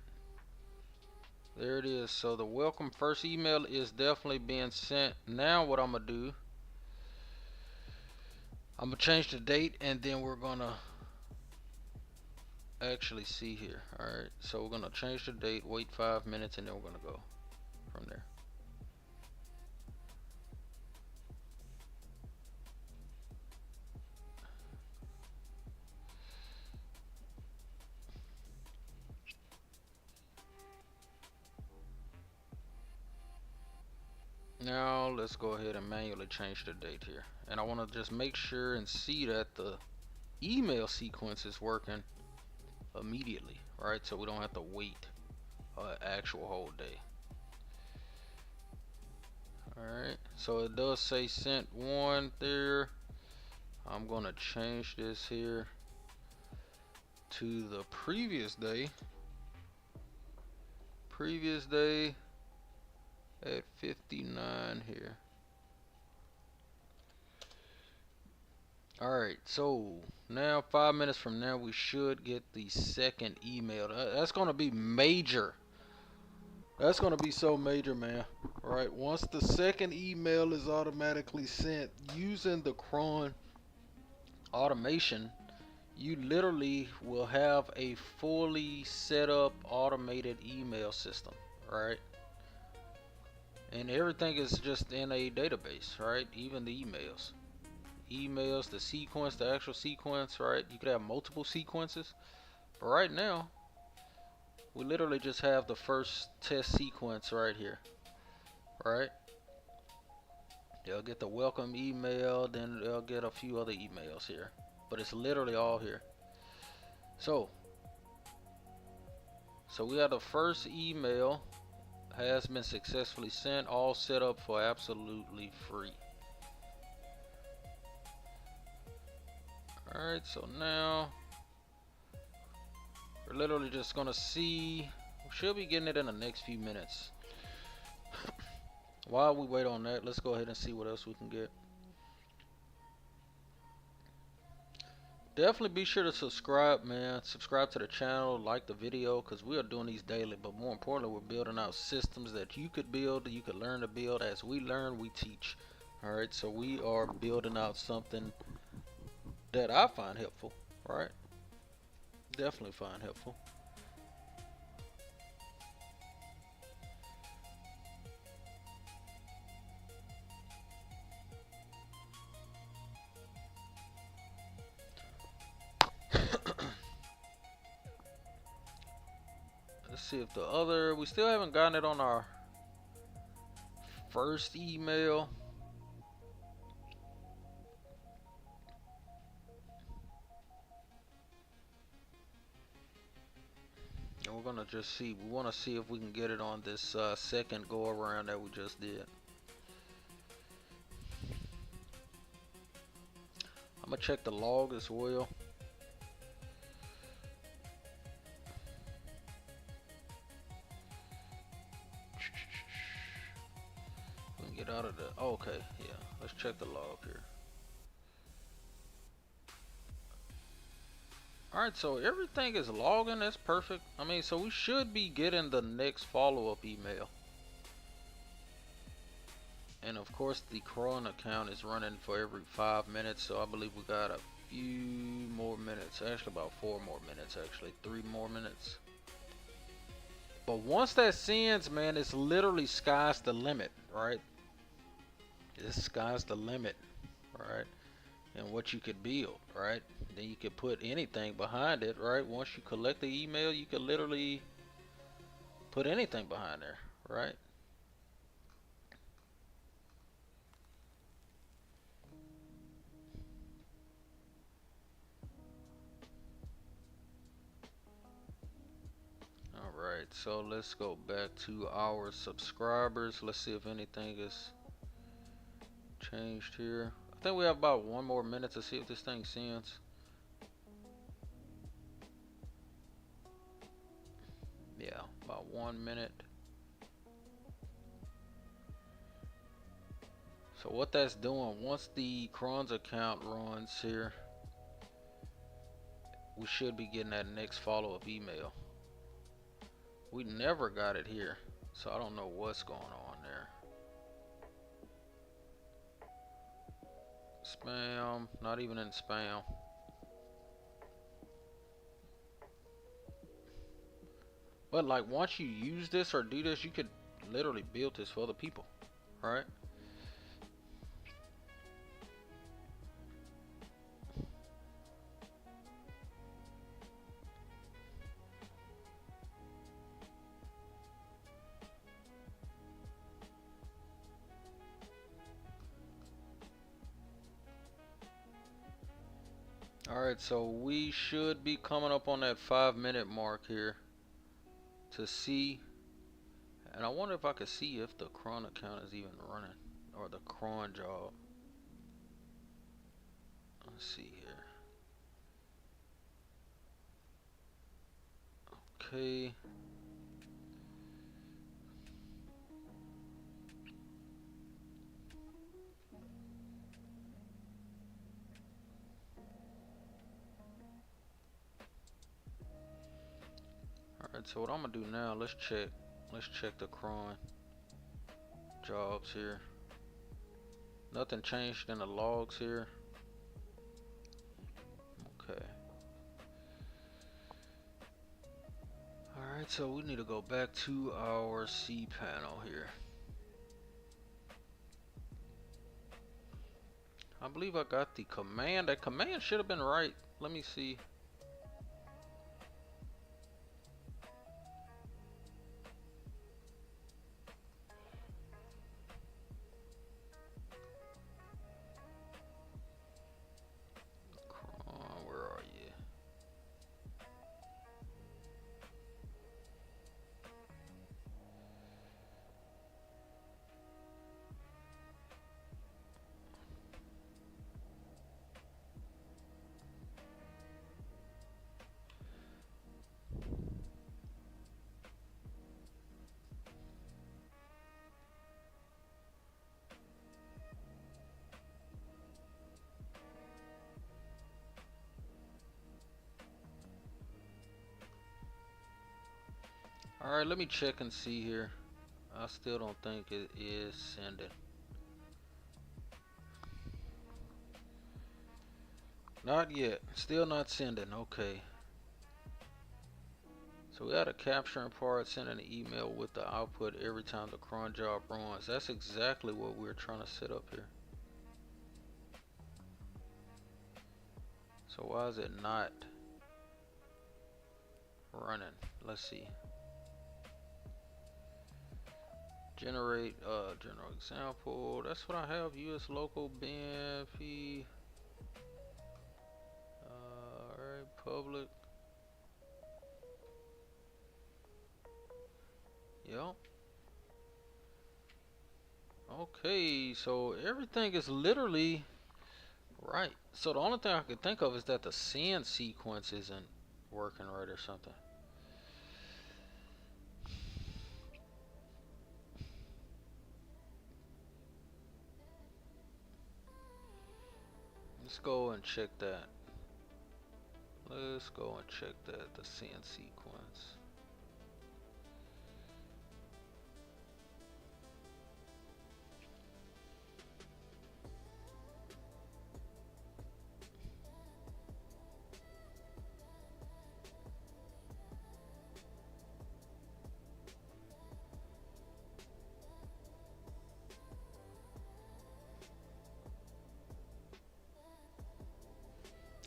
There it is. So the welcome first email is definitely being sent. Now what I'm going to do, I'm going to change the date, and then we're going to actually see here. Alright. So we're going to change the date, wait 5 minutes, and then we're going to go from there. Now let's go ahead and manually change the date here. And I want to just make sure and see that the email sequence is working immediately, right? So we don't have to wait an actual whole day. Alright, so it does say sent one there. I'm going to change this here to the previous day. Previous day at 59 here. Alright, so now 5 minutes from now we should get the second email. That's going to be major. That's going to be so major, man. Alright, once the second email is automatically sent using the Cron automation, you literally will have a fully set up automated email system, right? And everything is just in a database, right? Even the emails, the sequence, the actual sequence, right? You could have multiple sequences, but right now we literally just have the first test sequence right here, right? They'll get the welcome email, then they'll get a few other emails here, but it's literally all here. So we have the first email has been successfully sent, all set up for absolutely free. Alright, so now we're literally just gonna see. We should be getting it in the next few minutes. While we wait on that, let's go ahead and see what else we can get. Definitely be sure to subscribe, man. Subscribe to the channel, like the video, because we are doing these daily. But more importantly, we're building out systems that you could build, you could learn to build. As we learn, we teach. Alright, so we are building out something that I find helpful, right? Definitely find helpful. Let's see if the other, we still haven't gotten it on our first email. And we're gonna just see, we want to see if we can get it on this second go around that we just did. I'm gonna check the log as well. We can get out of the, oh, okay, yeah, let's check the log here. Alright, so everything is logging, that's perfect. I mean, so we should be getting the next follow-up email. And of course the Cron account is running for every 5 minutes, so I believe we got a few more minutes, actually about 4 more minutes, actually 3 more minutes. But once that sends, man, it's literally sky's the limit, right? It's sky's the limit, right? And what you could build, right? Then you could put anything behind it, right? Once you collect the email, you could literally put anything behind there, right? Alright, so let's go back to our subscribers. Let's see if anything is changed here. I think we have about 1 more minute to see if this thing sends. Yeah, about 1 minute. So what that's doing, once the Cron's account runs here, we should be getting that next follow-up email. We never got it here, so I don't know what's going on there. Spam, not even in spam. But like once you use this or do this, you could literally build this for other people, right? Alright, so we should be coming up on that 5-minute mark here to see. And I wonder if I could see if the Cron account is even running, or the Cron job. Let's see here. Okay. Alright, so what I'm gonna do now, let's check the Cron jobs here. Nothing changed in the logs here. Okay. Alright, so we need to go back to our cPanel here. I believe I got the command. That command should have been right. Let me see. Cron, where are you? Alright, let me check and see here. I still don't think it is sending. Not yet. Still not sending. Okay. So we got a capturing part, sending an email with the output every time the cron job runs. That's exactly what we're trying to set up here. So why is it not running? Let's see. Generate general example. That's what I have. US local BNP. Alright, public. Yep. Okay, so everything is literally right. So the only thing I could think of is that the send sequence isn't working right or something. Let's go and check that. Let's go and check that, the send sequence.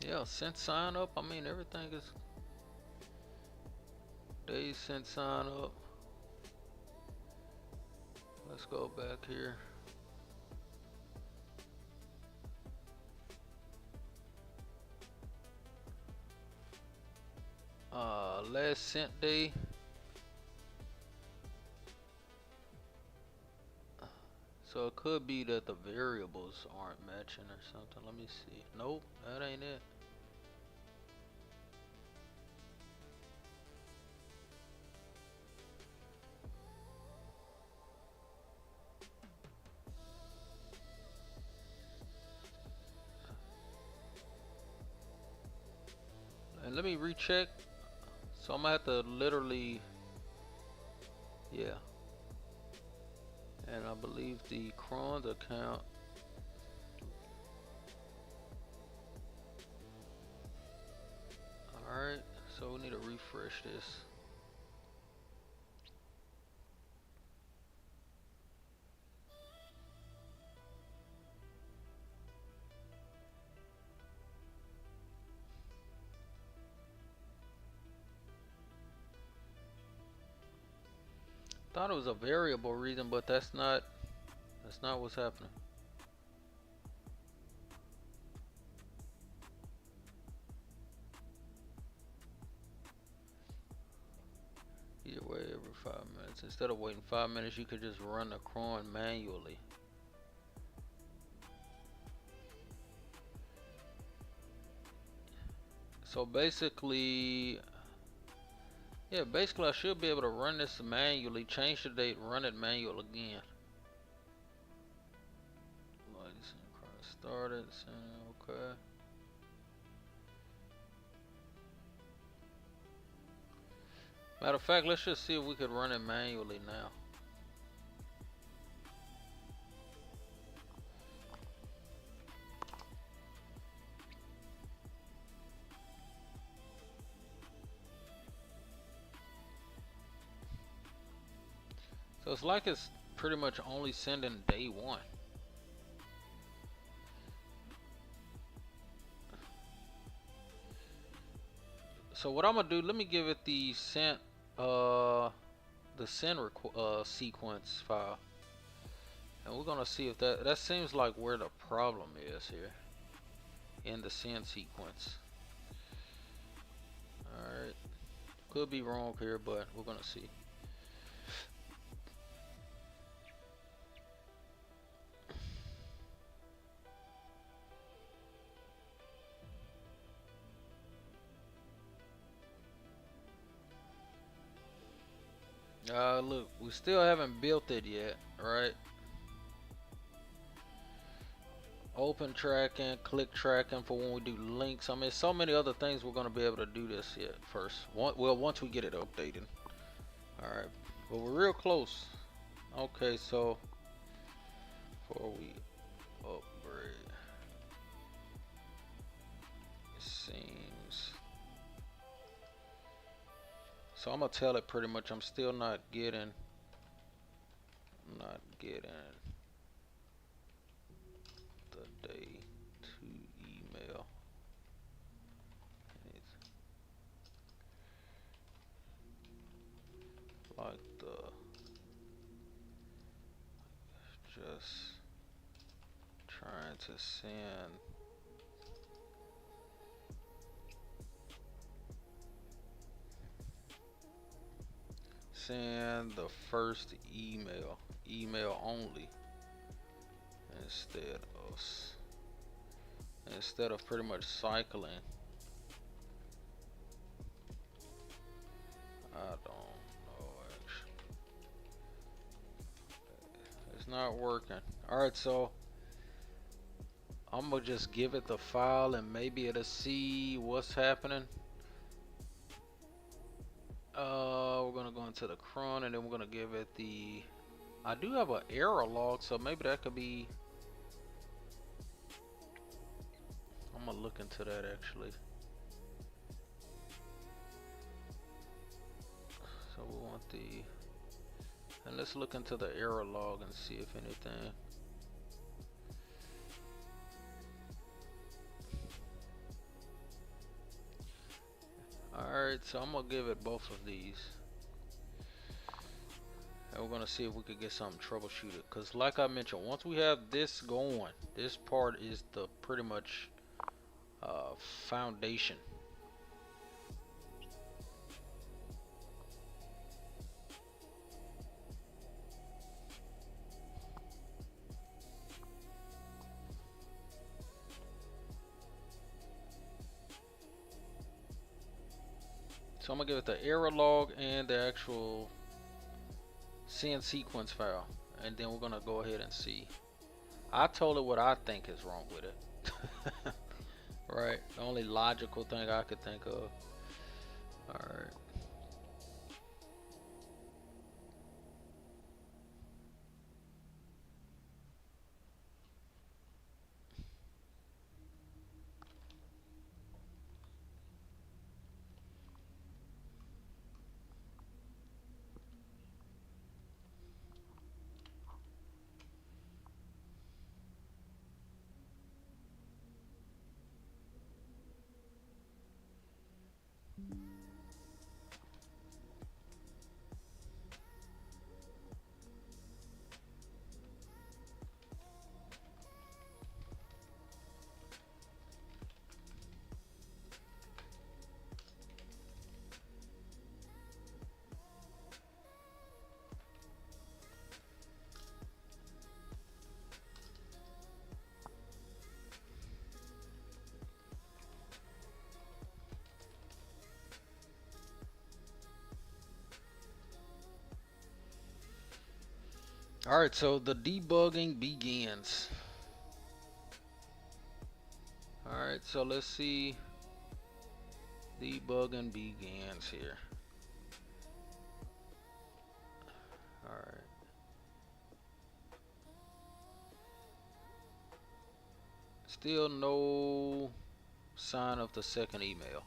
Yeah, since sign up, I mean everything is days since sign up. Let's go back here. Last sent day. So it could be that the variables aren't matching or something. Let me see. Nope, that ain't it. And let me recheck. So I'm gonna have to literally, yeah. And I believe the Cron account. Alright, so we need to refresh this. Thought it was a variable reason, but that's not what's happening. Either way, every 5 minutes. Instead of waiting 5 minutes, you could just run the cron manually. So basically, yeah, basically I should be able to run this manually, change the date, run it manual again. Started, okay. Matter of fact, let's just see if we could run it manually now. So it's like it's pretty much only sending day one. So what I'm gonna do, let me give it the send sequence file, and we're gonna see if that seems like where the problem is here in the send sequence. Alright, could be wrong here, but we're gonna see. Look, we still haven't built it yet, right? Open tracking, click tracking for when we do links. I mean, so many other things we're gonna be able to do this yet first. Well, once we get it updated. Alright, but we're real close. Okay, so before we upgrade, it seems. So I'm gonna tell it pretty much I'm still not getting the day to email. It's like just trying to send the first email only, instead of pretty much cycling. I don't know, actually. It's not working. Alright, so I'm gonna just give it the file and maybe it'll see what's happening. We're gonna go into the cron and then we're gonna give it the, I do have an error log, so maybe that could be, I'm gonna look into that actually. So we want and let's look into the error log and see if anything. Alright, so I'm gonna give it both of these. And we're gonna see if we could get something troubleshooted. Cause like I mentioned, once we have this going, this part is the pretty much foundation. So I'm gonna give it the error log and the actual send sequence file, and then we're gonna go ahead and see. I told it what I think is wrong with it. Right, the only logical thing I could think of. Alright. Alright, so the debugging begins. Alright, so let's see. Debugging begins here. Alright. Still no sign of the second email.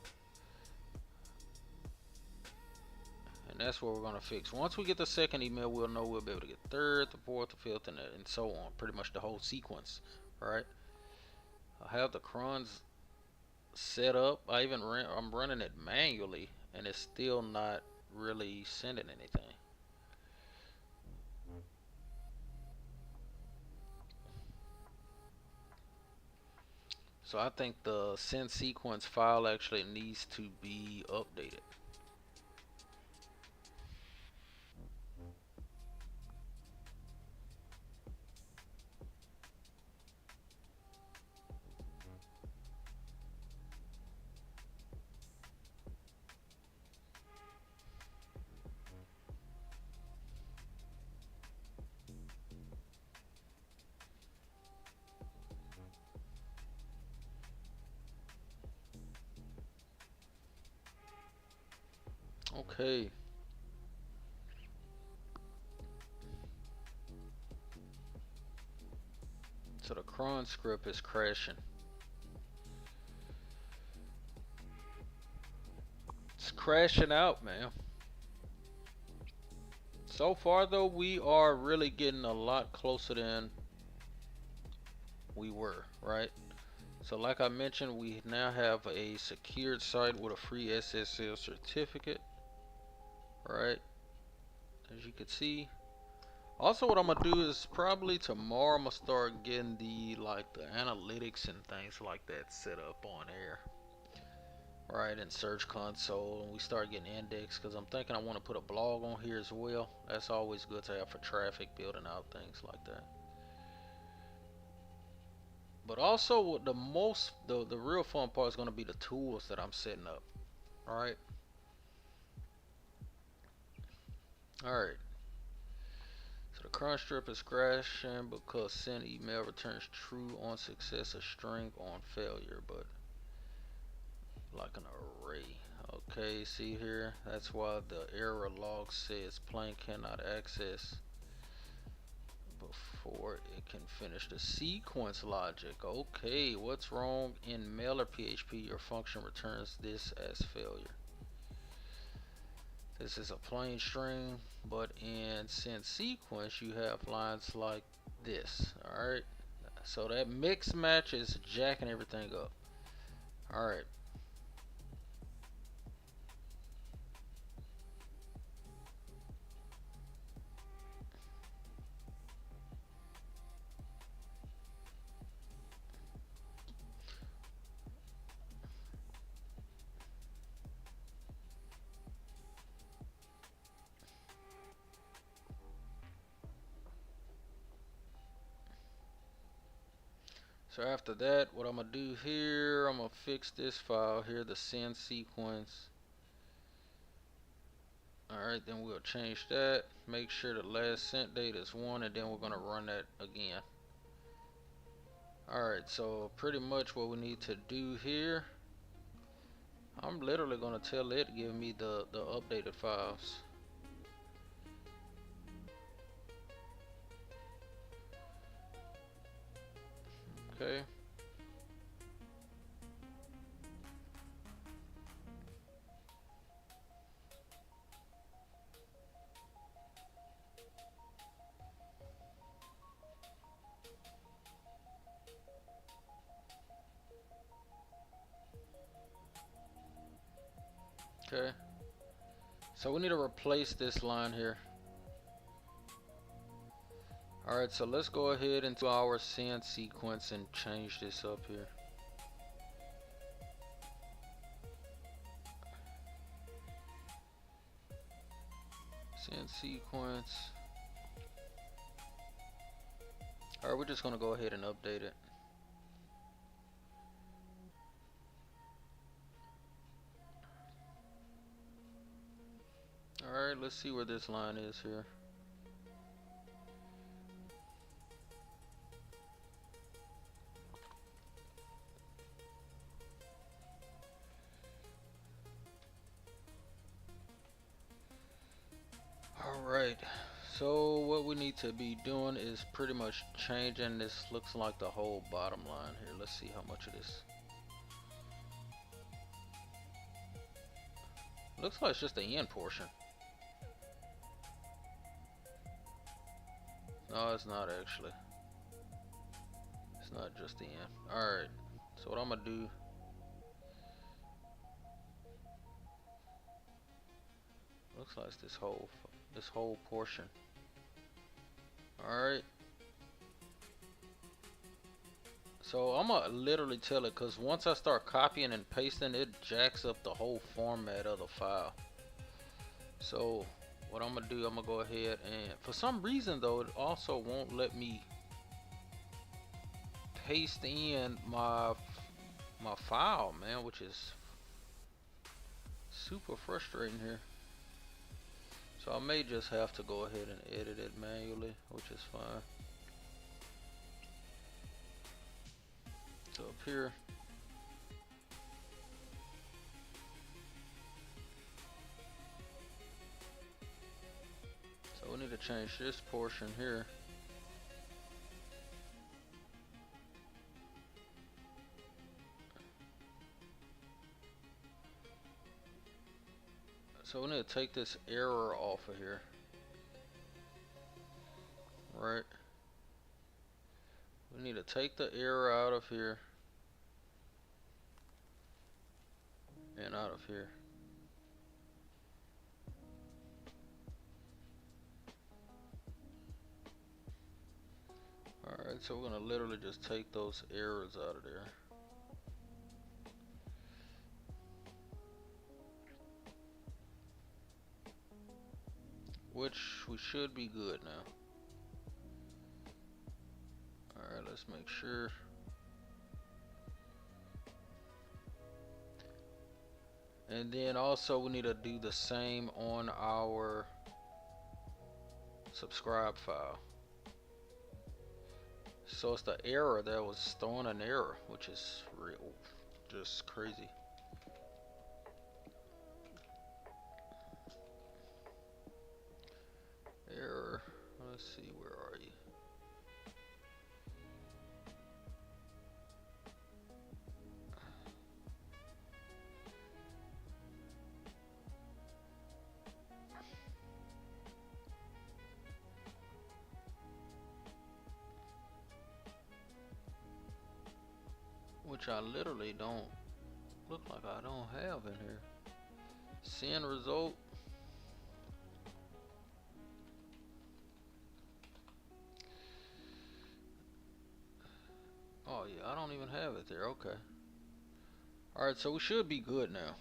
And that's what we're going to fix. Once we get the second email, we'll know we'll be able to get third, the fourth, the fifth, and so on. Pretty much the whole sequence. Alright. I have the crons set up. I'm running it manually, and it's still not really sending anything. So I think the send sequence file actually needs to be updated. Okay. So the cron script is crashing. It's crashing out, man. So far though, we are really getting a lot closer than we were, right? So like I mentioned, we now have a secured site with a free SSL certificate, right? As you can see. Also, what I'm gonna do is probably tomorrow I'm gonna start getting the analytics and things like that set up on air, right? In Search Console, and we start getting indexed because I'm thinking I want to put a blog on here as well. That's always good to have for traffic, building out things like that. But also, the real fun part is gonna be the tools that I'm setting up. All right. All right. So the current strip is crashing because send email returns true on success, a string on failure, but like an array. Okay, see here, that's why the error log says plain cannot access before it can finish the sequence logic. Okay, what's wrong in mailer PHP? Your function returns this as failure. This is a plain string, but in send sequence you have lines like this. Alright, so that mix match is jacking everything up. Alright. So after that, what I'm gonna do here, I'm gonna fix this file here, the send sequence. Alright, then we'll change that. Make sure the last sent date is 1, and then we're going to run that again. Alright, so pretty much what we need to do here, I'm literally going to tell it to give me the updated files. Okay. Okay. So we need to replace this line here. Alright, so let's go ahead into our send sequence and change this up here. Send sequence. Alright, we're just going to go ahead and update it. Alright, let's see where this line is here. Alright, so what we need to be doing is pretty much changing this. Looks like the whole bottom line here. Let's see how much it is. Looks like it's just the end portion. No, it's not actually. It's not just the end. Alright, so what I'm gonna do, looks like it's this whole portion. Alright, so I'm gonna literally tell it, because once I start copying and pasting, it jacks up the whole format of the file. So what I'm gonna do, I'm gonna go ahead, and for some reason though, it also won't let me paste in my file, man, which is super frustrating here. So I may just have to go ahead and edit it manually, which is fine. So up here, so we need to change this portion here. So we need to take this error off of here. Right. We need to take the error out of here and out of here. Alright, so we're gonna literally just take those errors out of there. Which we should be good now. Alright, let's make sure. And then also we need to do the same on our subscribe file. So it's the error that was throwing an error, which is real, just crazy. Error, let's see, where are you? Which I literally don't, look like I don't have in here. Send result. Oh yeah, I don't even have it there. Okay. Alright, so we should be good now.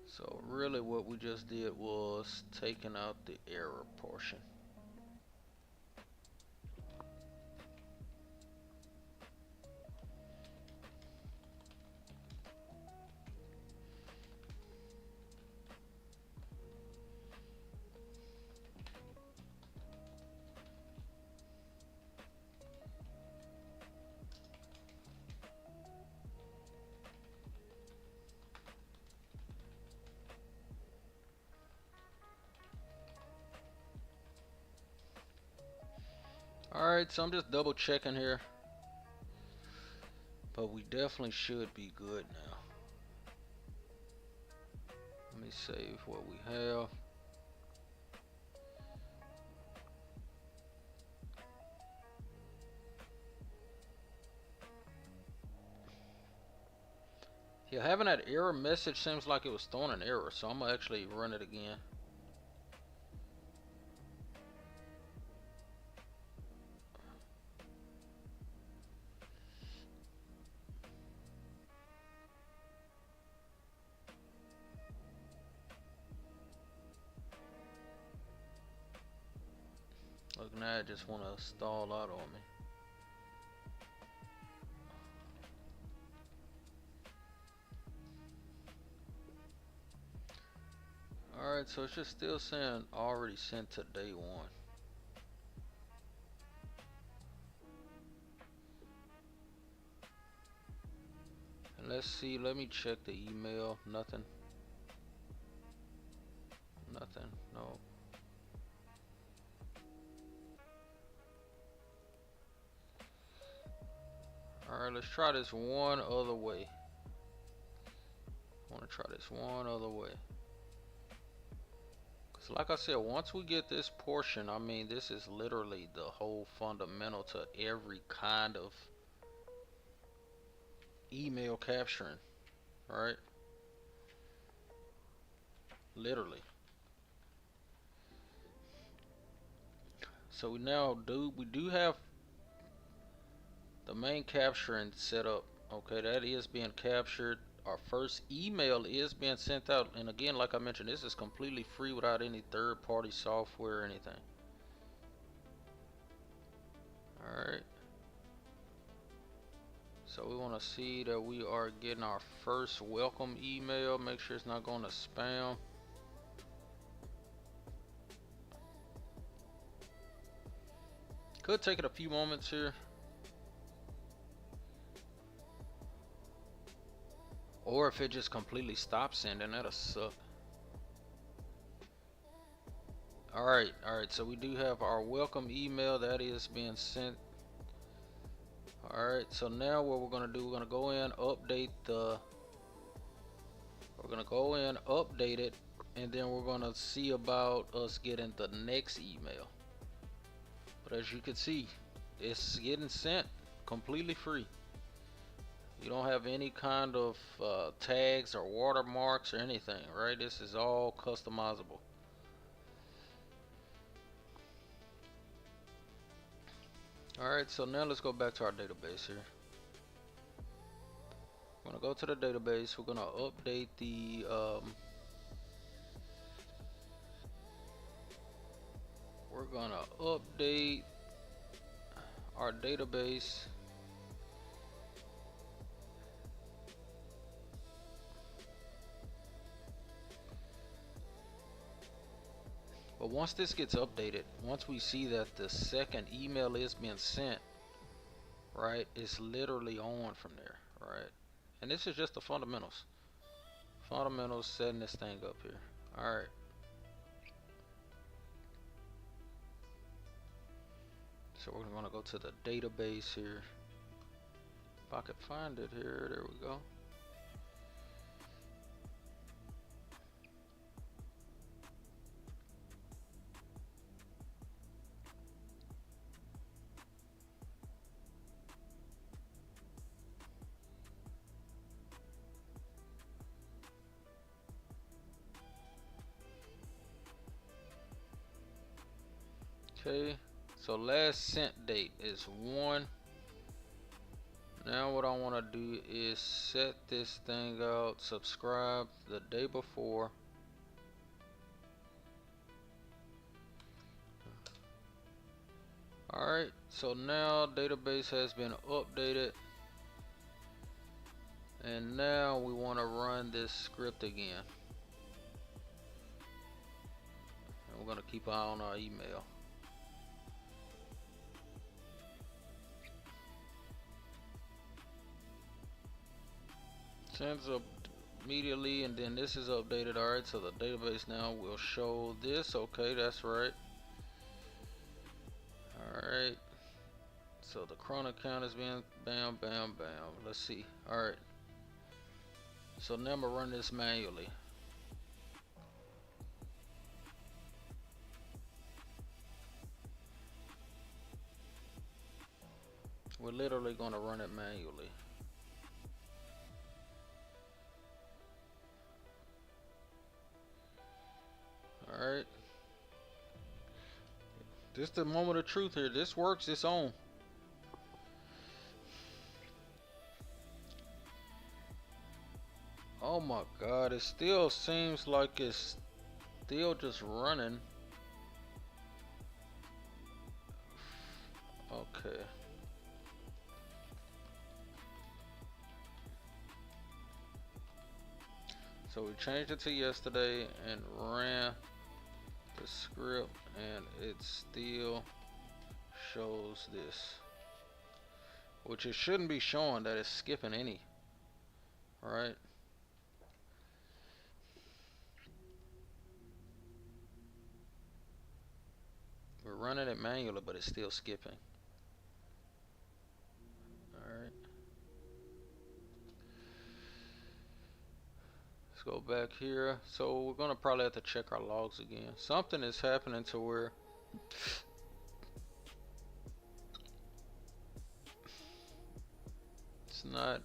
So So really what we just did was taking out the error portion. Alright, so I'm just double checking here, but we definitely should be good now. Let me save what we have. Yeah, having that error message seems like it was throwing an error, so I'm gonna actually run it again. Look, now I just want to stall out on me. Alright, so it's just still saying already sent to day one. And let's see, let me check the email. Nothing. Nothing. No. Alright, let's try this one other way. I want to try this one other way. Because like I said, once we get this portion, I mean, this is literally the whole fundamental to every kind of email capturing, right? Literally. So we do have the main capturing set up. Okay, that is being captured. Our first email is being sent out, and again, like I mentioned, this is completely free without any third-party software or anything. Alright, so we want to see that we are getting our first welcome email. Make sure it's not going to spam. Could take it a few moments here, or if it just completely stops sending, that'll suck. Alright, so we do have our welcome email that is being sent. Alright, so now what we're gonna do, we're gonna go in, update it, and then we're gonna see about us getting the next email. But as you can see, it's getting sent completely free. You don't have any kind of tags or watermarks or anything, right? This is all customizable. Alright, so now let's go back to our database here. We're gonna go to the database. We're gonna update the our database. But once this gets updated, once we see that the second email is being sent, right, it's literally on from there, right? And this is just the fundamentals. Fundamentals setting this thing up here. Alright. So we're gonna go to the database here. If I could find it here, there we go. Okay, so last sent date is 1/9/2022. Now what I want to do is set this thing out, subscribe the day before. Alright, so now database has been updated. And now we want to run this script again. And we're going to keep an eye on our email. Sends up immediately, and then this is updated. Alright, so the database now will show this. Okay, that's right. Alright, so the Cron account has been bam, bam, bam. Let's see. Alright, so now I'm gonna run this manually. We're literally gonna run it manually. Alright, this is the moment of truth here. This works, it's on. Oh my god, it still seems like it's still just running. Okay. So we changed it to yesterday and ran the script, and it still shows this, which it shouldn't be showing that it's skipping any. Alright. We're running it manually, but it's still skipping. Alright. Let's go back here. So we're gonna probably have to check our logs again. Something is happening to where it's not.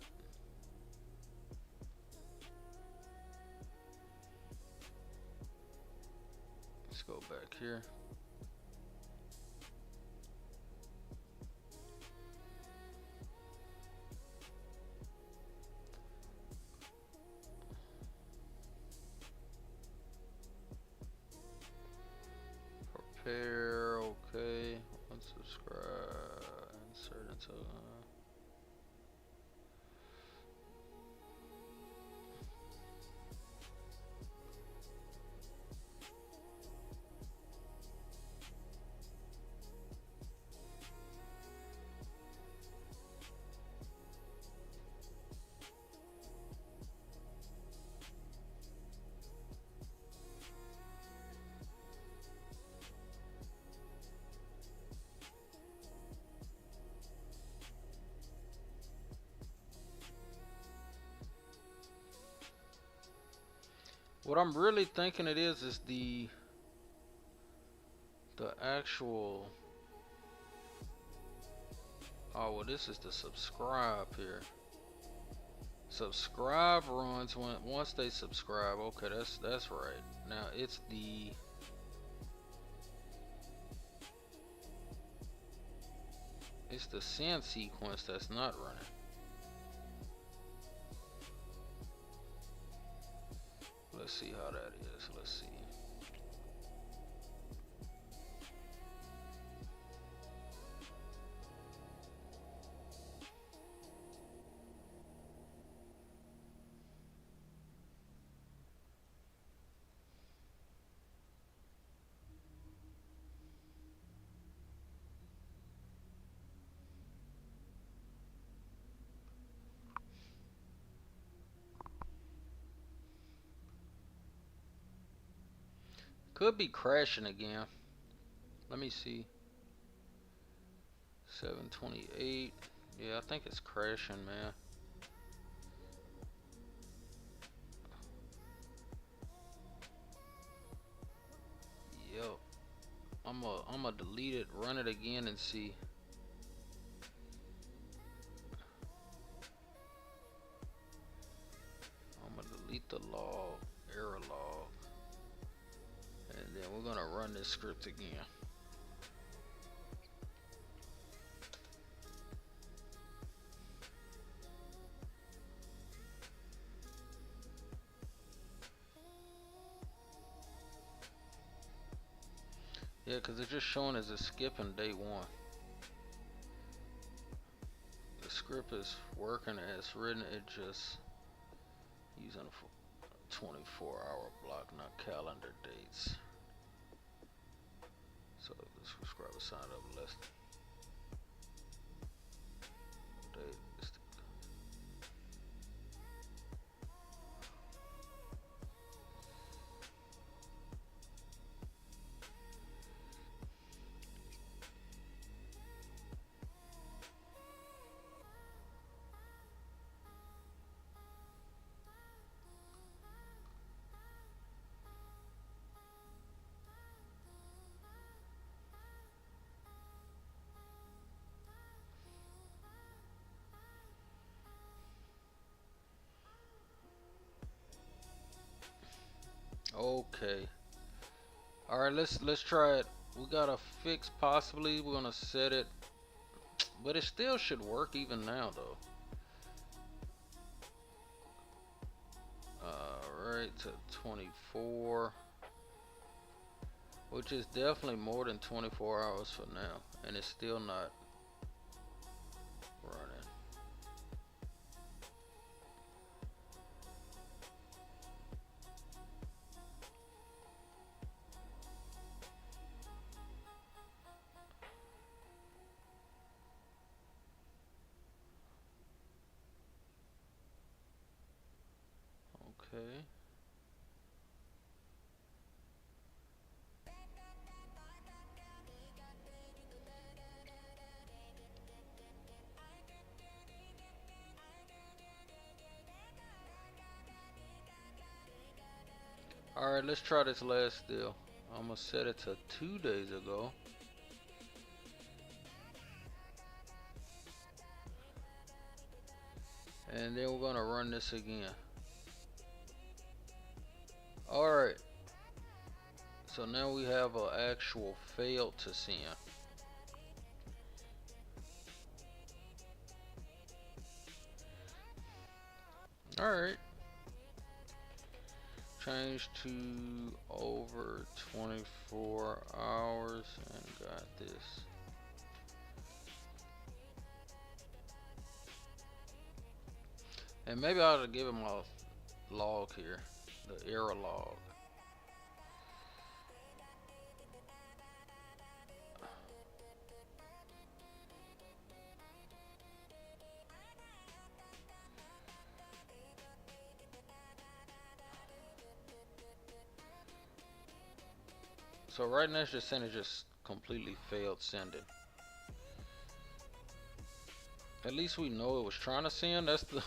Let's go back here. Prepare, okay. Unsubscribe, insert into what I'm really thinking it is the actual. Oh well, this is the subscribe here. Subscribe runs once they subscribe. Okay, that's right. Now it's the send sequence that's not running. Let's see how that is. Let's see. Could be crashing again. Let me see. 728. Yeah, I think it's crashing, man. Yep. I'm gonna delete it, run it again, and see. I'm gonna delete the log, error log, and then we're gonna run this script again. Yeah, because it's just showing as it's skipping day 1. The script is working as written, it just using a 24-hour block, not calendar dates. So the subscriber signed up less date. Okay. All right, let's try it. We got a fix possibly. We're gonna set it, but it still should work even now though. Right to 24, which is definitely more than 24 hours for now, and it's still not running. Okay. All right, let's try this last deal. I'm gonna set it to 2 days ago. And then we're gonna run this again. All right. So now we have an actual failed to send. All right. Change to over 24 hours and got this. And maybe I ought to give him a log here, the error log. So right now it's just saying it just completely failed sending. At least we know it was trying to send. That's the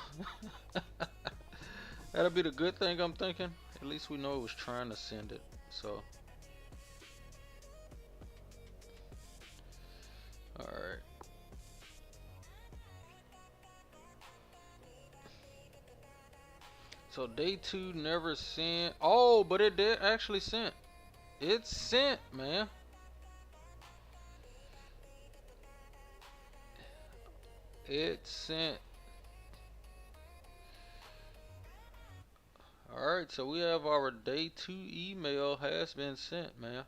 that'll be the good thing I'm thinking. At least we know it was trying to send it. So alright. So day 2 never sent. Oh, but it did actually sent. It sent, man. It sent. Alright, so we have our day 2 email has been sent, man.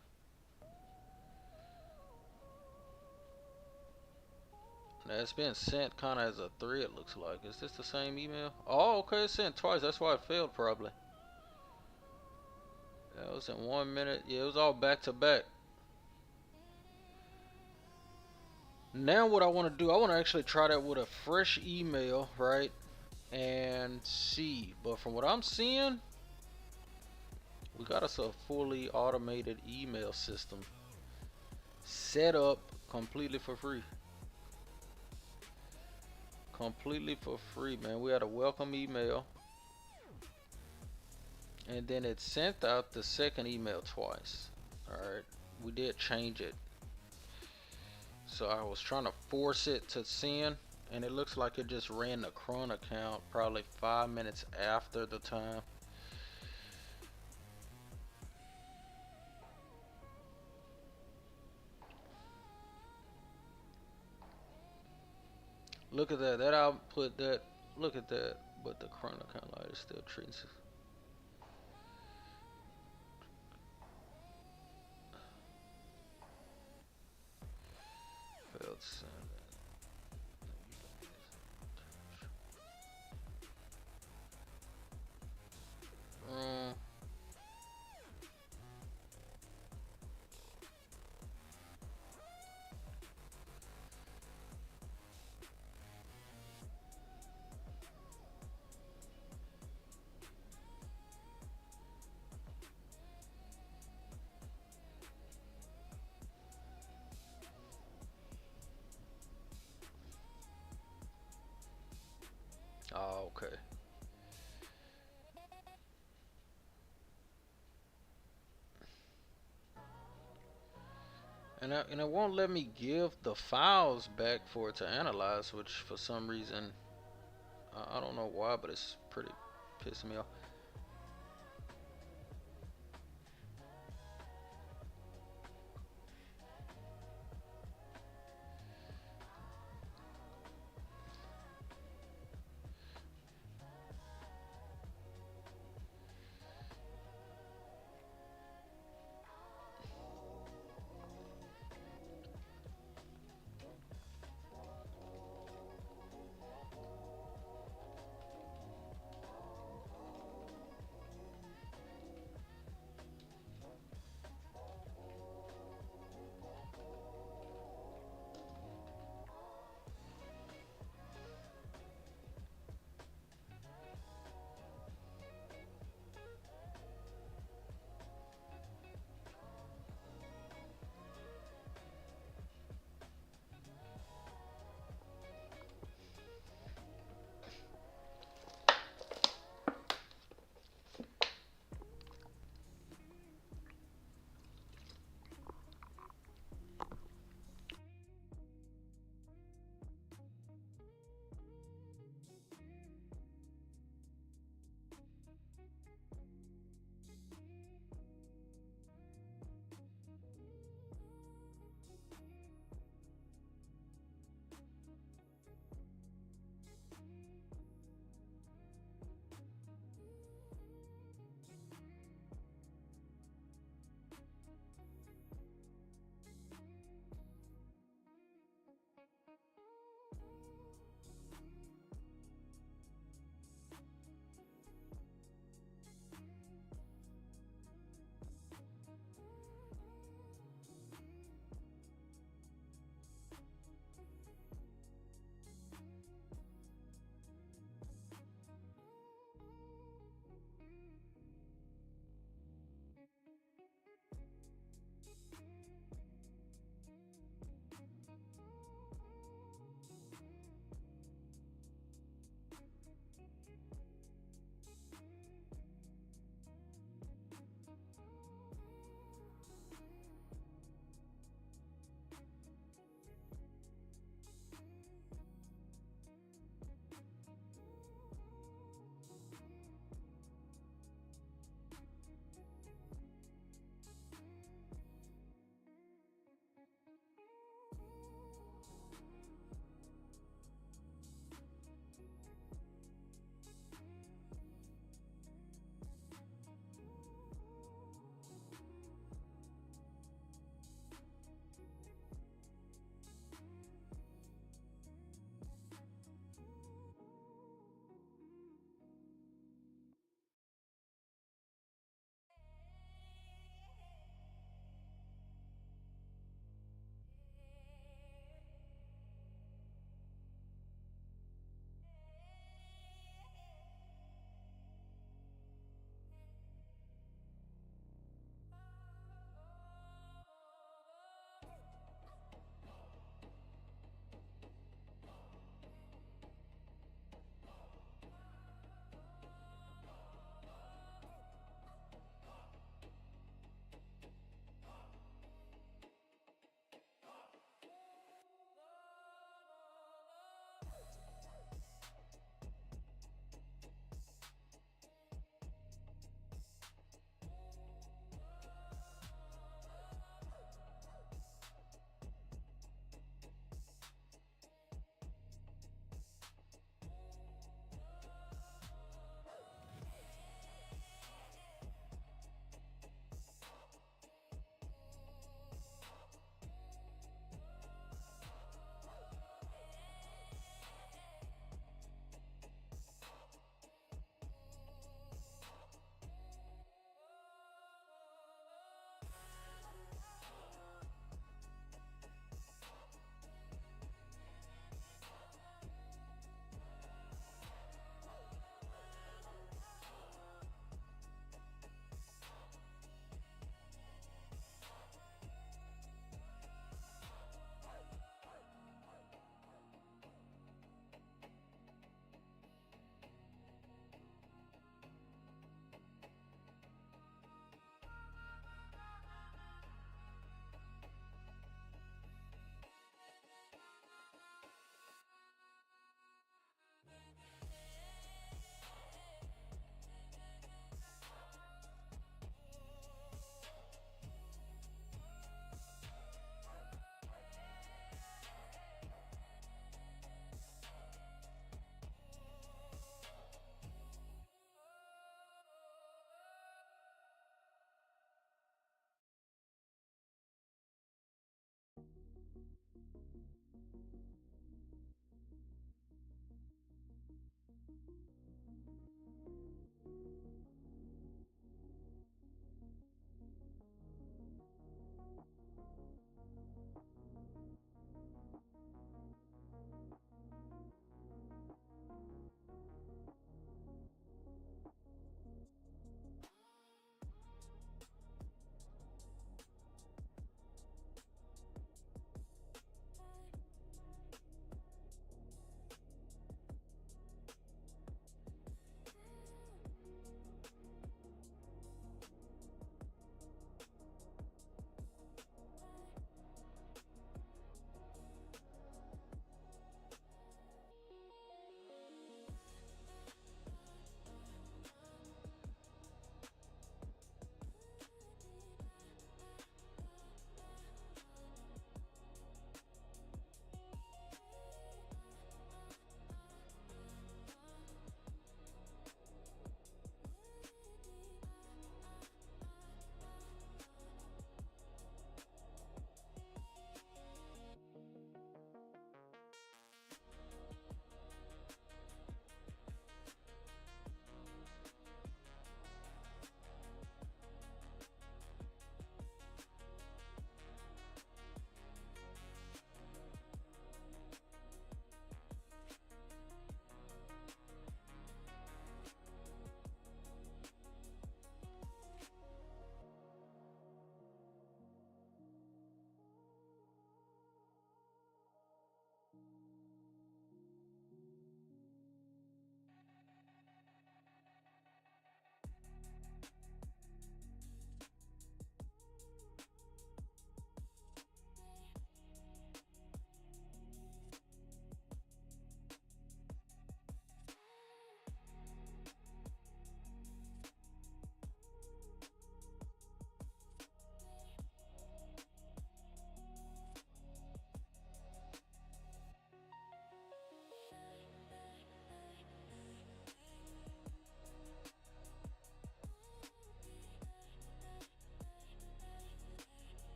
Now it's been sent kind of as a thread, looks like. Is this the same email? Oh, okay, it's sent twice. That's why it failed, probably. That was in 1 minute. Yeah, it was all back to back. Now what I want to do, I want to actually try that with a fresh email, right? And see. But from what I'm seeing, we got us a fully automated email system set up completely for free. Completely for free, man. We had a welcome email, and then it sent out the second email twice. Alright, we did change it. So I was trying to force it to send, and it looks like it just ran the Cron account probably 5 minutes after the time. Look at that. That output, that, look at that. But the Cron account light is still treating. send it. Oh, okay. And it won't let me give the files back for it to analyze, which for some reason I don't know why, but it's pretty pissing me off.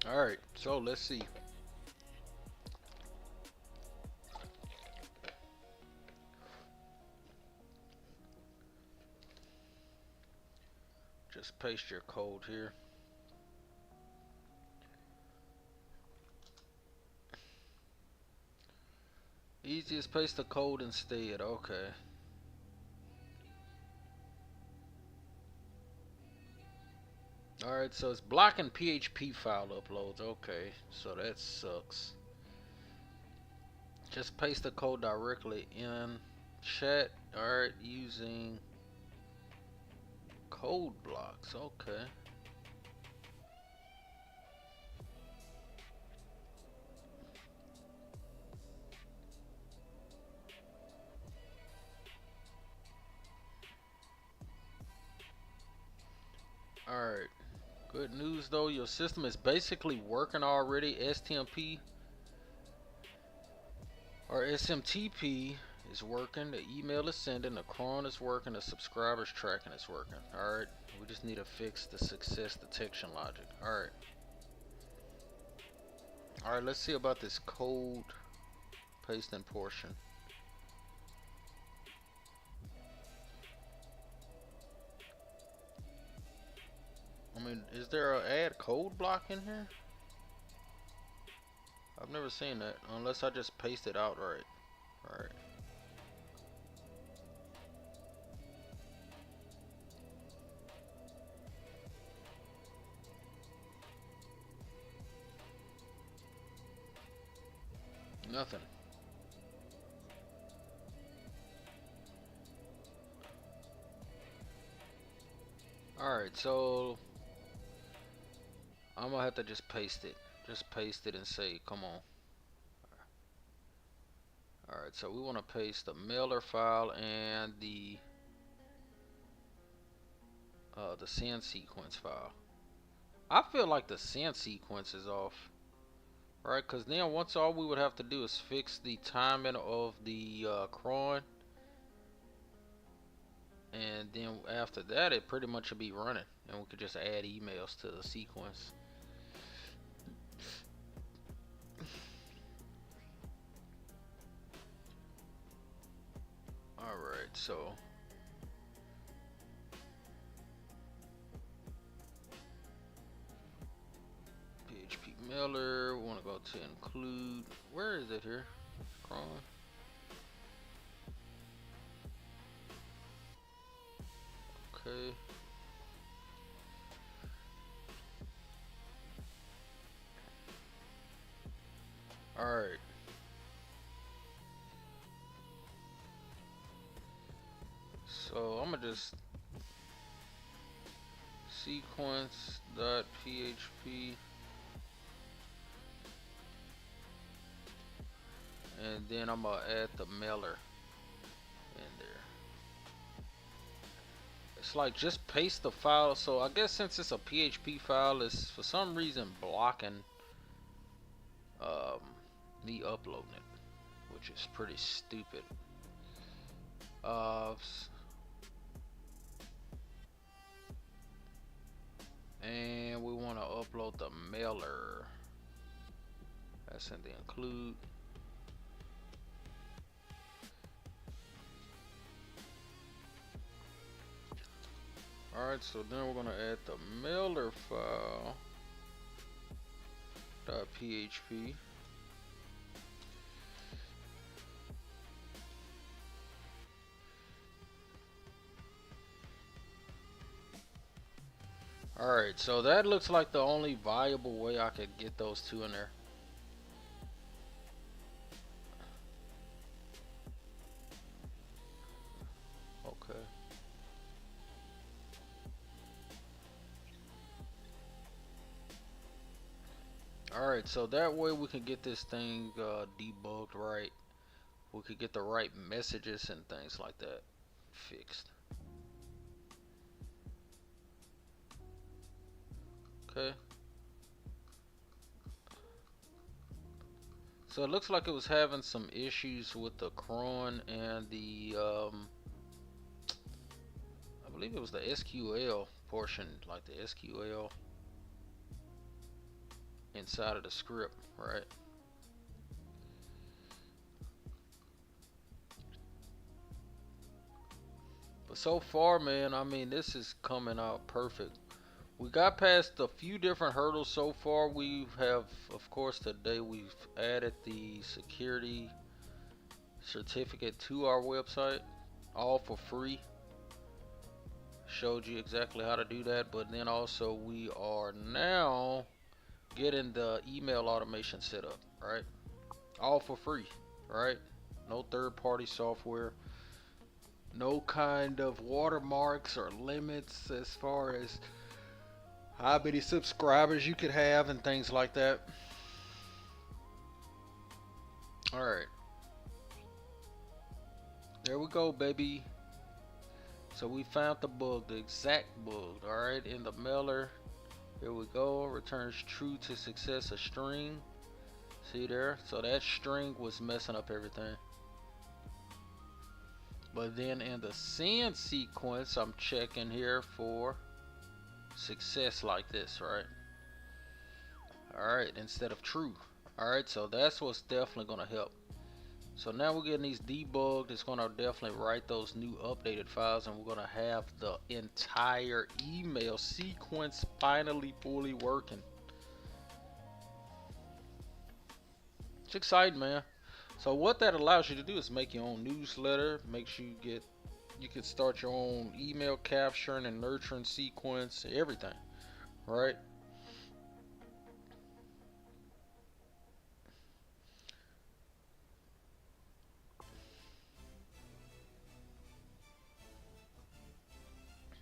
Alright, so let's see. Just paste your code here. Easiest, paste the code instead. Okay. Alright, so it's blocking PHP file uploads. Okay, so that sucks. Just paste the code directly in chat. Alright, using code blocks. Okay. Alright. Good news though, your system is basically working already. STMP or SMTP is working. The email is sending. The Cron is working. The subscribers tracking is working. Alright. We just need to fix the success detection logic. Alright. Alright, let's see about this code pasting portion. I mean, is there a add code block in here? I've never seen that unless I just paste it out right. Alright. Nothing. Alright, so I'm gonna have to just paste it. Just paste it and say, come on. Alright, so we want to paste the mailer file and the send sequence file. I feel like the send sequence is off. Right, because then once all we would have to do is fix the timing of the cron, and then after that it pretty much would be running, and we could just add emails to the sequence. Alright, so PHPMailer, we want to go to include. Where is it here? Cron. Okay. Alright. So I'm gonna just sequence.php, and then I'm gonna add the mailer in there. It's like just paste the file. So I guess since it's a PHP file, it's for some reason blocking me uploading it, which is pretty stupid. And we want to upload the mailer. That's in the include. Alright, so then we're gonna add the mailer file .php. Alright, so that looks like the only viable way I could get those two in there. Okay. Alright, so that way we can get this thing debugged right. We could get the right messages and things like that fixed. Okay. So it looks like it was having some issues with the cron and the I believe it was the SQL portion, like the SQL. inside of the script, right? But so far, man, I mean, this is coming out perfect. We got past a few different hurdles so far. We have, of course, today we've added the security certificate to our website, all for free. Showed you exactly how to do that, but then also we are now getting the email automation set up, right? All for free, right? No third-party software, no kind of watermarks or limits as far as how many subscribers you could have and things like that. All right, there we go, baby. So we found the bug, the exact bug. All right, in the mailer. Here we go. Returns true to success a string. See there? So that string was messing up everything. But then in the send sequence, I'm checking here for success like this, right? Alright, instead of true. Alright, so that's what's definitely going to help. So now we're getting these debugged. It's going to definitely write those new updated files, and we're going to have the entire email sequence finally fully working. It's exciting, man. So what that allows you to do is make your own newsletter, makes you can start your own email capturing and nurturing sequence, everything, right?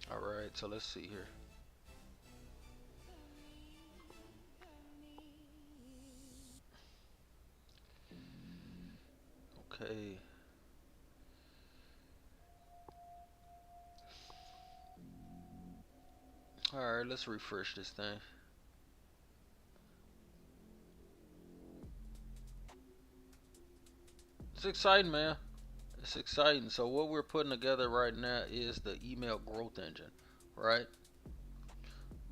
All right, so let's see here. Okay. All right, let's refresh this thing. It's exciting, man. It's exciting. So what we're putting together right now is the email growth engine, right?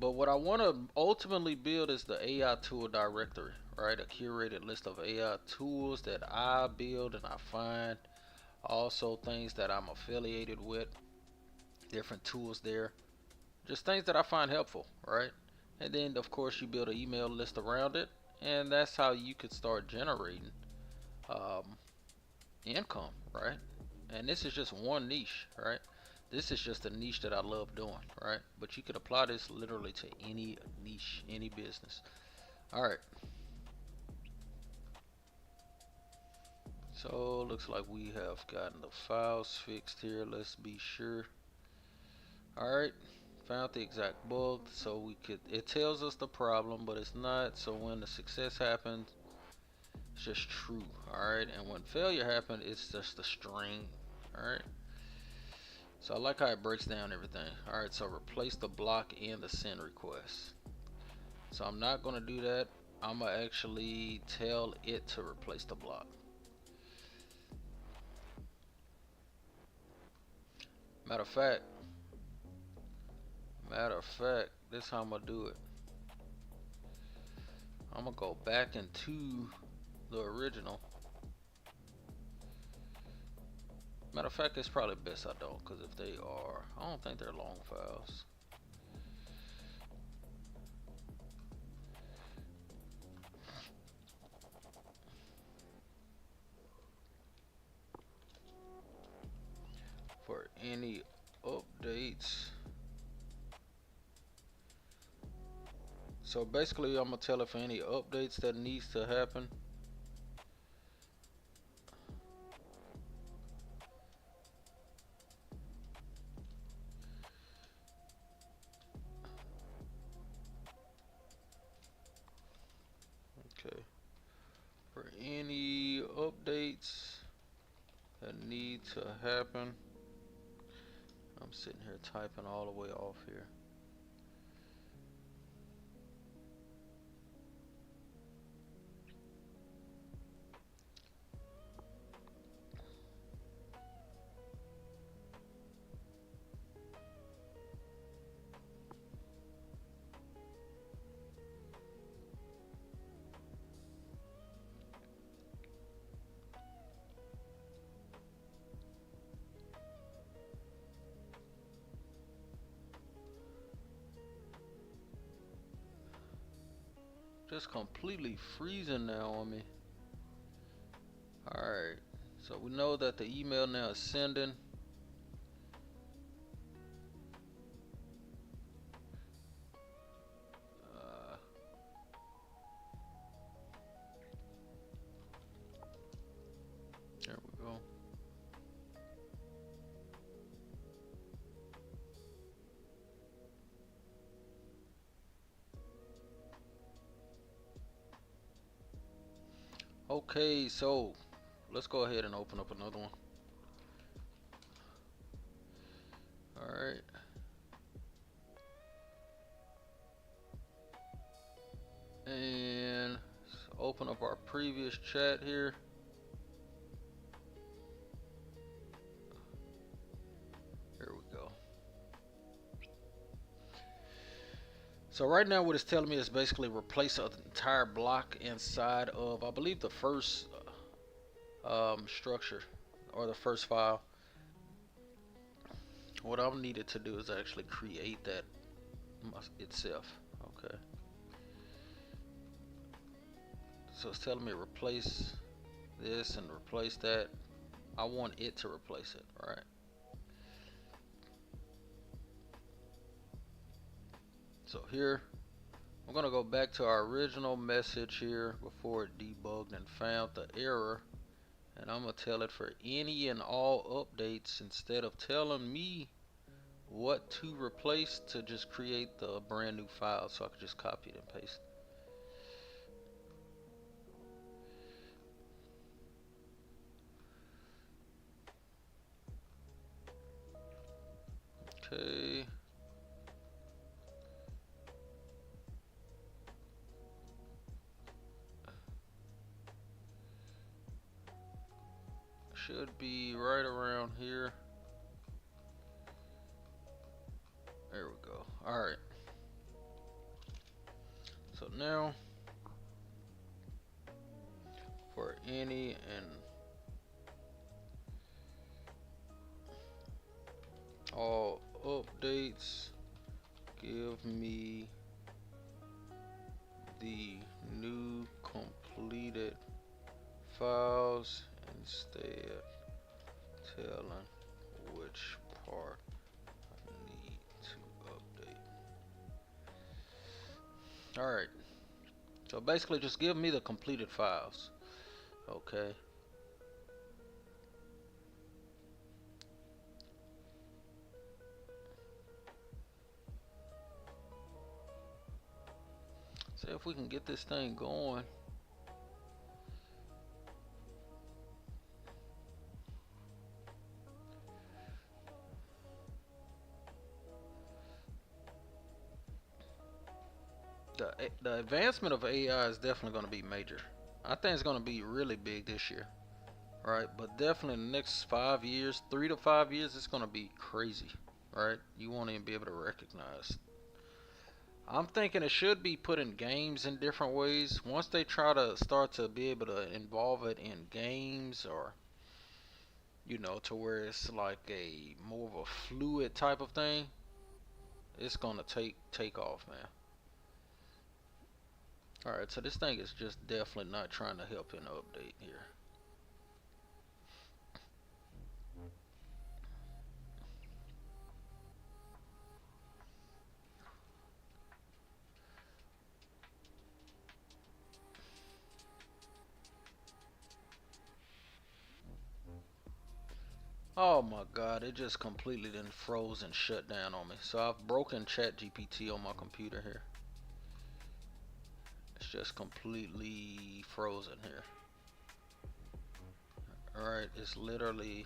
But what I want to ultimately build is the AI tool directory, right? A curated list of AI tools that I build and I find. Also things that I'm affiliated with, different tools there. Just things that I find helpful, right? And then of course you build an email list around it, and that's how you could start generating um, income, right? And this is just one niche, right? This is just a niche that I love doing, right? But you could apply this literally to any niche, any business. All right. So looks like we have gotten the files fixed here. Let's be sure. All right. Found the exact bug, so it tells us the problem, but it's not. So when the success happens, it's just true. All right. And when failure happens, it's just a string. All right. So I like how it breaks down everything. Alright, so replace the block and the send request. So I'm not going to do that. I'm going to actually tell it to replace the block. Matter of fact, this is how I'm going to do it. I'm going to go back into the original. Matter of fact, it's probably best I don't, because if they are, I don't think they're long files. For any updates. So basically, I'm going to tell it for any updates that needs to happen. Okay. For any updates that need to happen. I'm sitting here typing all the way off here. just completely freezing now on me. Alright, so we know that the email now is sending. There we go. Okay, so let's go ahead and open up another one. Alright. And open up our previous chat here. Here we go. So right now what it's telling me is basically replace an entire block inside of, I believe, the first structure or the first file. What I'm needed to do is actually create that itself. Okay. So it's telling me replace this and replace that. I want it to replace it, right? So here, I'm gonna go back to our original message here before it debugged and found the error. And I'm gonna tell it for any and all updates, instead of telling me what to replace, to just create the brand new file so I can just copy it and paste it. Okay. Should be right around here. There we go. Alright. So now for any and all updates, give me the new completed files instead telling which part I need to update. Alright, so basically just give me the completed files. Okay. See if we can get this thing going. The advancement of AI is definitely going to be major. I think it's going to be really big this year, right? But definitely in the next 5 years, 3 to 5 years, it's going to be crazy, right? You won't even be able to recognize. I'm thinking it should be put in games in different ways. Once they try to start to be able to involve it in games, or to where it's like a more of a fluid type of thing, it's gonna take off, man. Alright, so this thing is just definitely not trying to help in the update here. Oh my god, it just completely then froze and shut down on me. So I've broken ChatGPT on my computer here. It's just completely frozen here. Alright, it's literally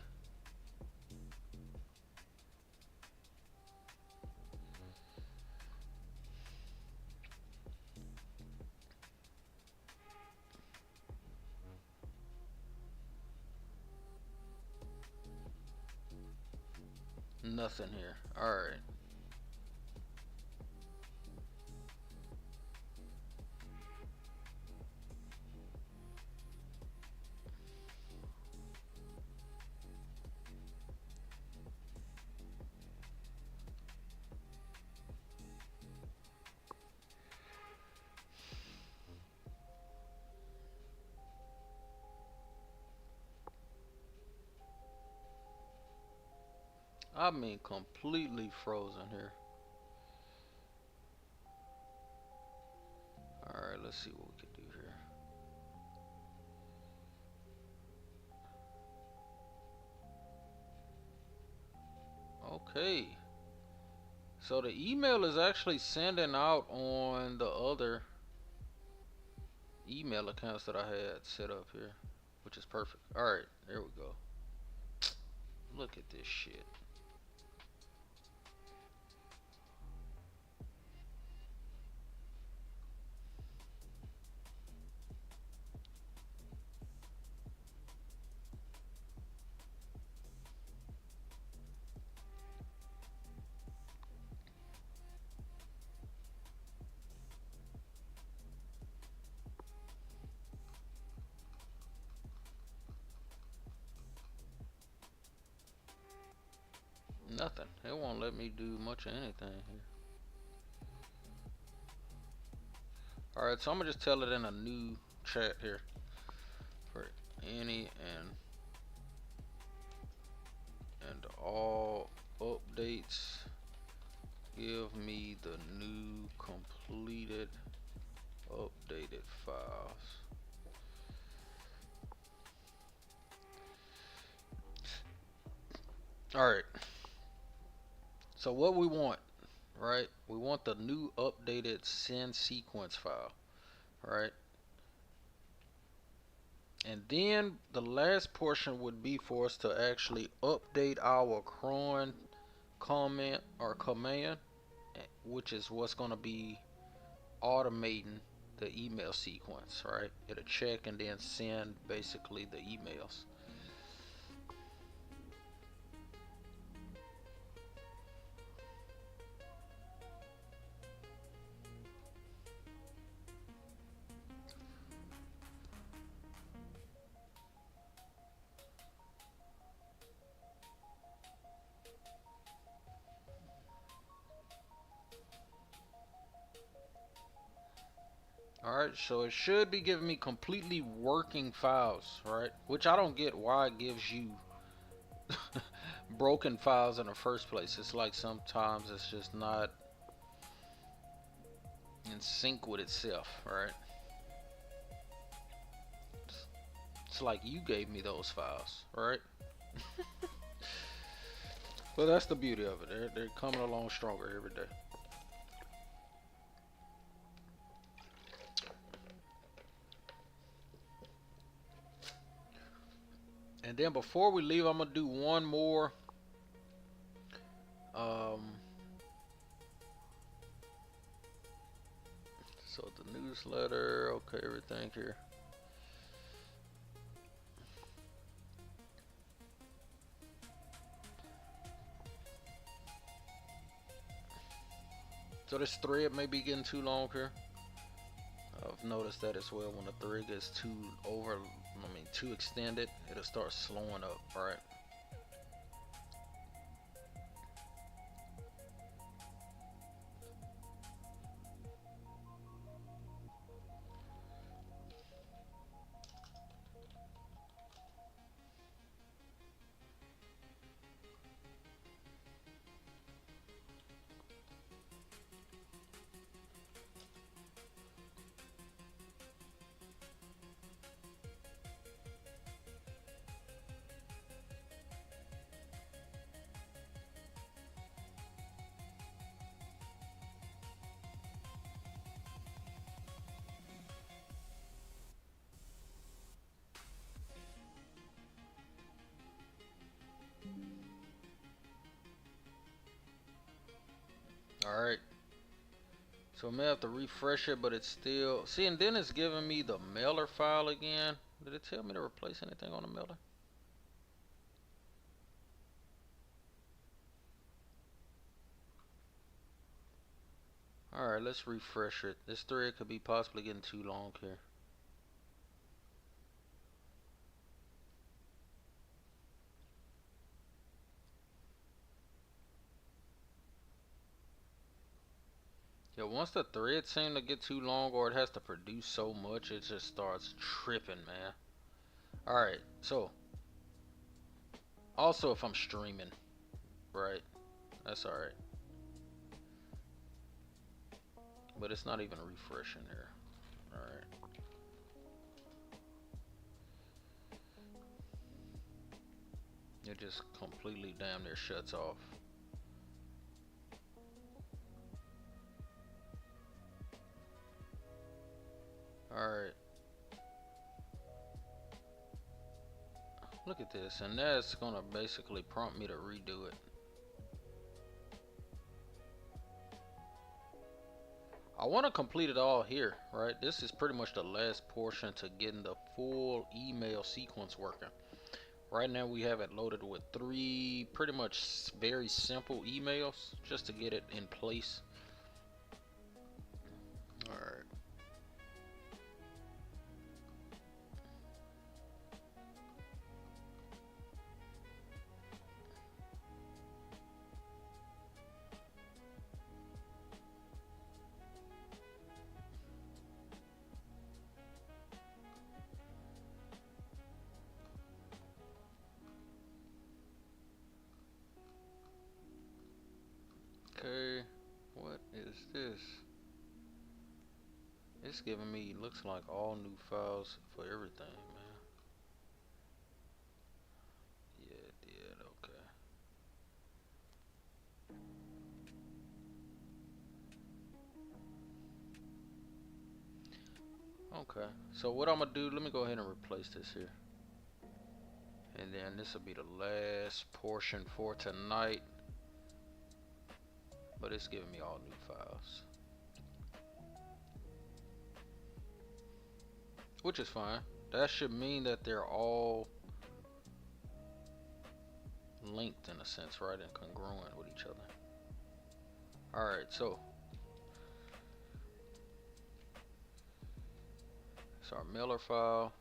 nothing here. Alright. I mean, completely frozen here. Alright, let's see what we can do here. Okay. So the email is actually sending out on the other email accounts that I had set up here, which is perfect. Alright, there we go. Look at this shit. Nothing. It won't let me do much of anything here. Alright, so I'm gonna just tell it in a new chat here. For any and all updates, give me the new completed updated files. Alright. So what we want, right? We want the new updated send sequence file, right? And then the last portion would be for us to actually update our cron comment or command, which is what's going to be automating the email sequence, right? It'll check and then send basically the emails. Alright, so it should be giving me completely working files, right? Which I don't get why it gives you broken files in the first place. It's like sometimes it's just not in sync with itself, right? It's like you gave me those files, right? But that's the beauty of it. They're coming along stronger every day. And then before we leave, I'm gonna do one more. So the newsletter, okay, everything here. So this thread may be getting too long here. I've noticed that as well. When the thread gets too extended, it'll start slowing up, right? Alright. So I may have to refresh it, but it's still... See, and then it's giving me the mailer file again. Did it tell me to replace anything on the mailer? Alright, let's refresh it. This thread could be possibly getting too long here. Yeah, once the thread seems to get too long or it has to produce so much, it just starts tripping, man. Alright, so also if I'm streaming, right? That's alright. But it's not even refreshing there. Alright. It just completely damn near shuts off. Alright. Look at this, and that's gonna basically prompt me to redo it. I want to complete it all here, right? This is pretty much the last portion to getting the full email sequence working. Right now we have it loaded with 3 pretty much very simple emails just to get it in place. Alright. Okay, what is this? It's giving me, looks like all new files for everything, man. Yeah, it did, okay. Okay, so what I'm gonna do, let me go ahead and replace this here. And then this will be the last portion for tonight. But it's giving me all new files, which is fine. That should mean that they're all linked in a sense, right, and congruent with each other. Alright, so it's our mailer file.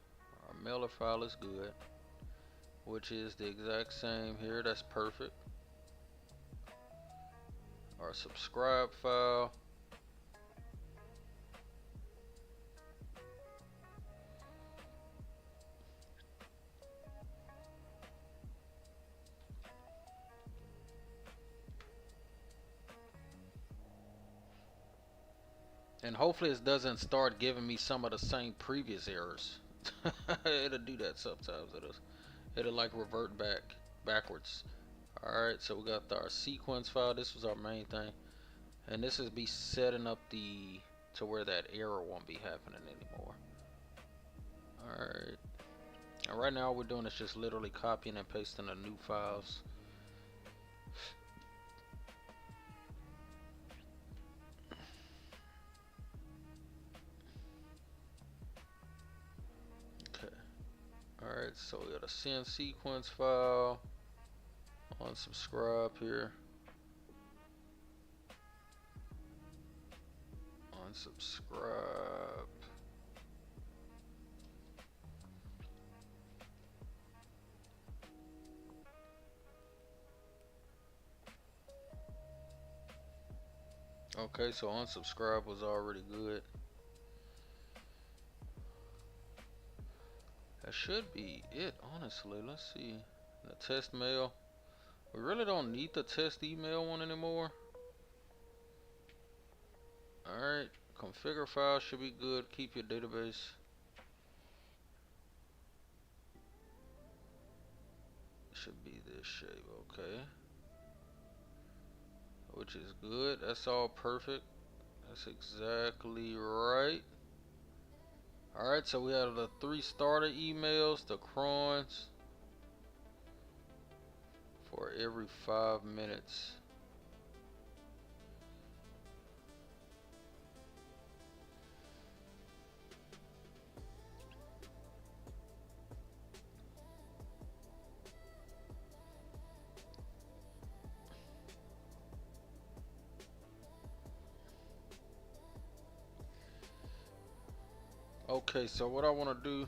Our mailer file is good, which is the exact same here. That's perfect. Our subscribe file. And hopefully it doesn't start giving me some of the same previous errors. It'll do that sometimes. It'll like revert backwards. Alright, so we got our sequence file. This was our main thing. And this is be setting up to where that error won't be happening anymore. Alright. And right now all we're doing is just literally copying and pasting the new files. Okay. Alright, so we got a send sequence file. Unsubscribe here. Unsubscribe. Okay, so unsubscribe was already good. That should be it, honestly. Let's see. The test mail. We really don't need the test email one anymore. Alright, configure file should be good. Keep your database. Should be this shape, okay. Which is good. That's all perfect. That's exactly right. Alright, so we have the 3 starter emails, the Crons, for every 5 minutes. Okay, so what I want to do,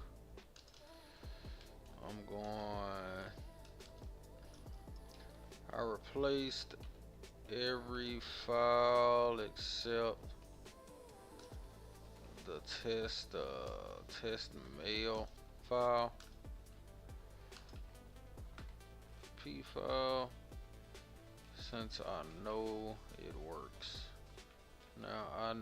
I replaced every file except the test mail file, P file. since I know it works. Now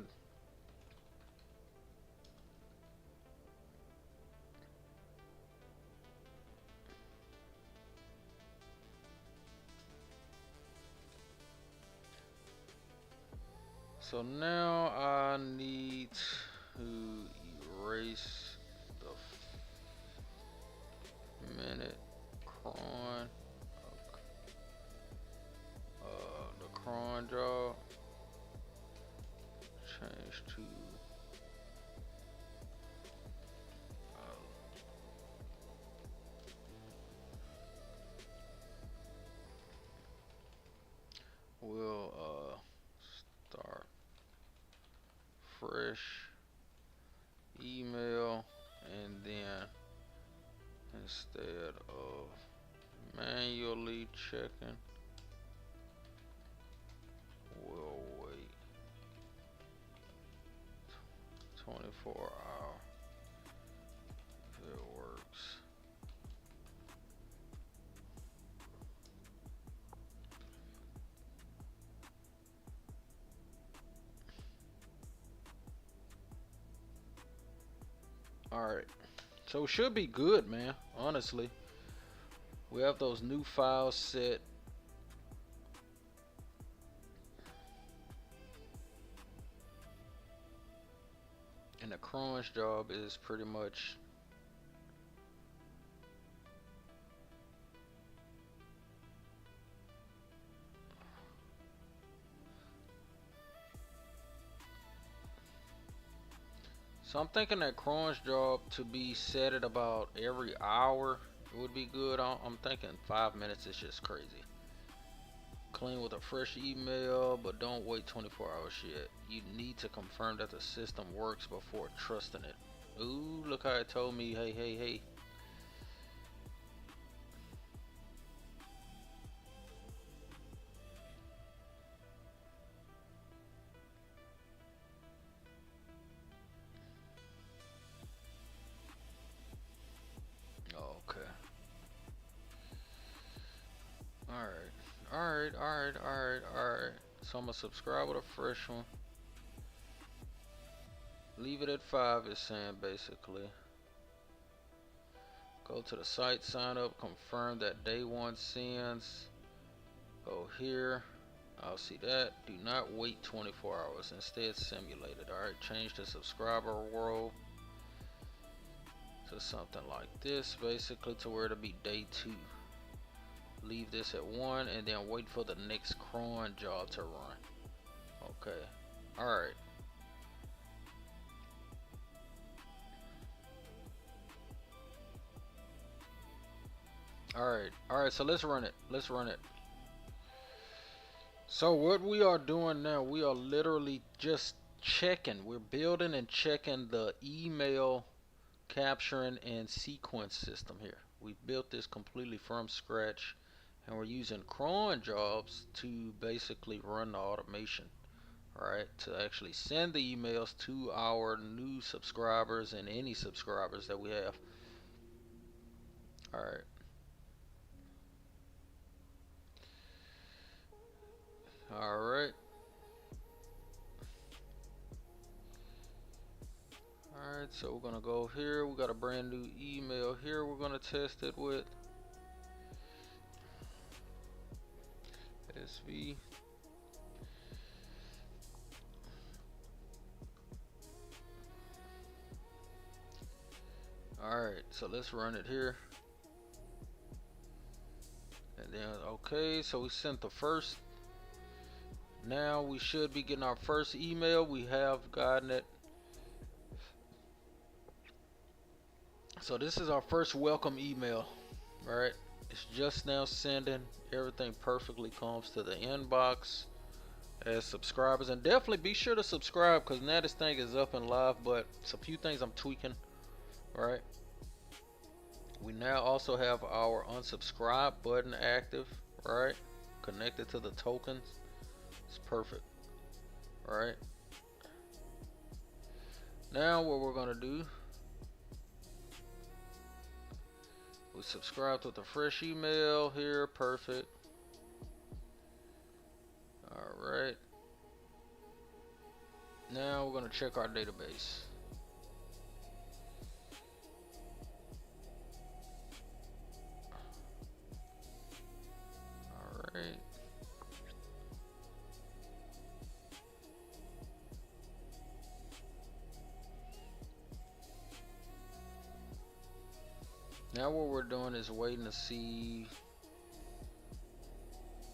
so now I need to erase the minute cron, the cron job, change to we'll start fresh email, and then instead of manually checking, we'll wait 24 hours if it works. Alright, so it should be good, man. Honestly, we have those new files set. And the Cron's job is pretty much so I'm thinking that Cron's job to be set at about every hour would be good. I'm thinking 5 minutes is just crazy. Clean with a fresh email, but don't wait 24 hours yet. You need to confirm that the system works before trusting it. Ooh, look how it told me, hey, hey, hey. Okay. Alright. So I'm gonna subscribe with a fresh one. Leave it at 5, it's saying basically. Go to the site, sign up, confirm that day 1 sends. Go here. I'll see that. Do not wait 24 hours. Instead, simulate it. Alright, change the subscriber role to something like this, basically, to where it'll be day 2. Leave this at 1 and then wait for the next cron job to run. Okay. Alright. Alright, so let's run it. So what we are doing now, we are literally just checking. We're building and checking the email capturing and sequence system here. We built this completely from scratch, and we're using cron jobs to basically run the automation. Alright, to actually send the emails to our new subscribers and any subscribers that we have. Alright. Alright. Alright, so we're gonna go here. We got a brand new email here we're gonna test it with. SV. Alright, so let's run it here. And then, okay, so we sent the first. Now we should be getting our first email. We have gotten it. So this is our first welcome email. Alright, it's just now sending. Everything perfectly comes to the inbox as subscribers. And definitely be sure to subscribe, because now this thing is up and live, but it's a few things I'm tweaking. Alright. We now also have our unsubscribe button active, right? Connected to the tokens. It's perfect. Alright. Now what we're gonna do, we subscribe with a fresh email here, perfect. Now we're going to check our database. Alright. Now what we're doing is waiting to see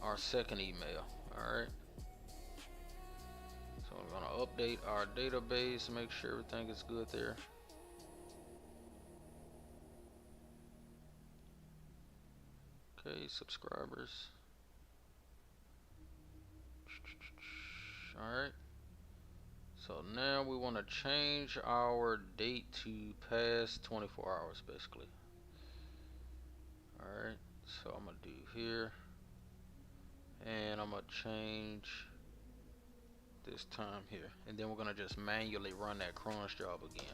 our second email. Alright. So we're going to update our database, make sure everything is good there. Okay, subscribers. Alright. So now we want to change our date to past 24 hours basically. Alright, so I'm going to do here. And I'm going to change this time here. And then we're going to just manually run that Cron's job again.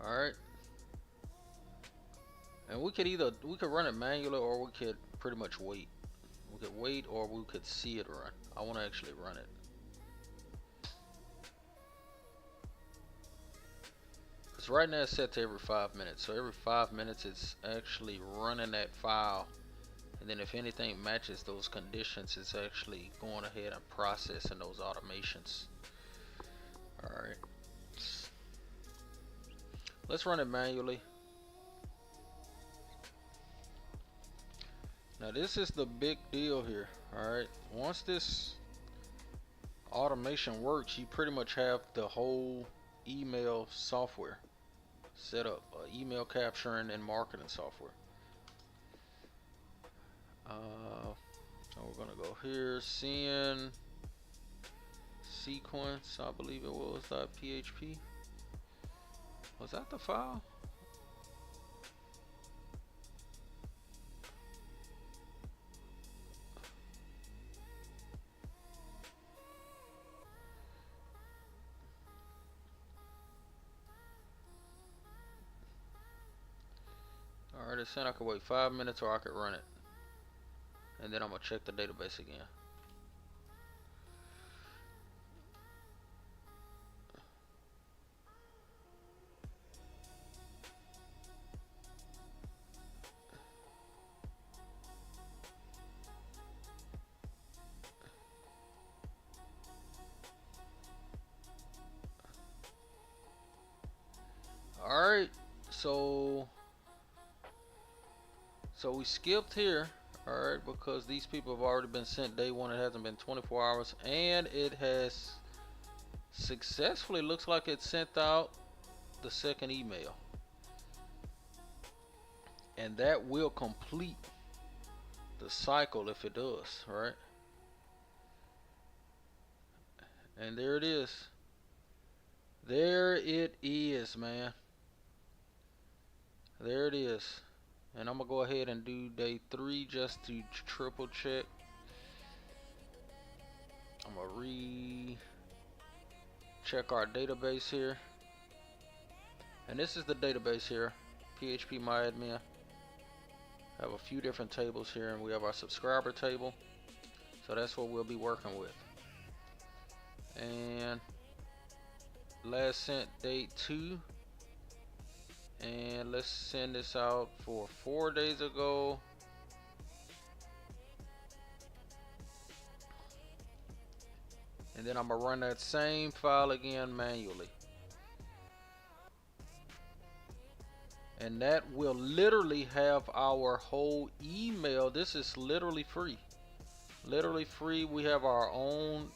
Alright. And we could run it manually, or we could pretty much wait. We could wait, or we could see it run. I want to actually run it. Because right now it's set to every 5 minutes. So every 5 minutes it's actually running that file. And then if anything matches those conditions, it's actually going ahead and processing those automations. Alright. Let's run it manually. Now this is the big deal here. Alright. Once this automation works, you pretty much have the whole email software set up. Email capturing and marketing software. So we're gonna go here, send sequence, I believe it was .php. Was that the file? Alright, it's saying I could wait 5 minutes or I could run it. And then I'm gonna check the database again. Alright, so we skipped here, alright, because these people have already been sent day one. It hasn't been 24 hours, and it has successfully, looks like it sent out the second email. And that will complete the cycle if it does, right? And there it is. There it is, man. There it is. And I'm gonna go ahead and do day 3 just to triple check. I'm gonna check our database here. And this is the database here, PHPMailer. Have a few different tables here, and we have our subscriber table. So that's what we'll be working with. And last sent date 2. And let's send this out for 4 days ago. And then I'm gonna run that same file again manually. And that will literally have our whole email. This is literally free. Literally free. We have our own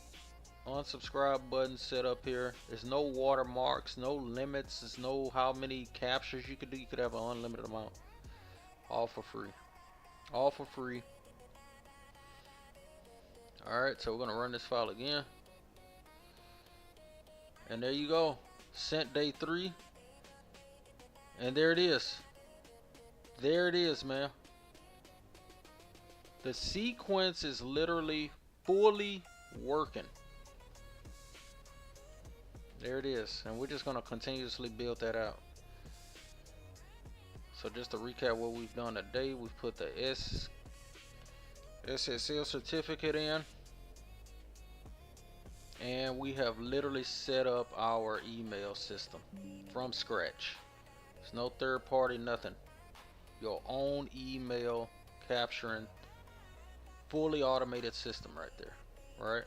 unsubscribe button set up here. There's no watermarks, no limits. There's no how many captures you could do. You could have an unlimited amount. All for free. All for free. Alright, so we're gonna run this file again. And there you go. Sent day 3. And there it is. There it is, man. The sequence is literally fully working. There it is. And we're just going to continuously build that out. So just to recap what we've done today, we've put the SSL certificate in. and we have literally set up our email system from scratch. There's no third party, nothing. Your own email capturing, fully automated system right there, right?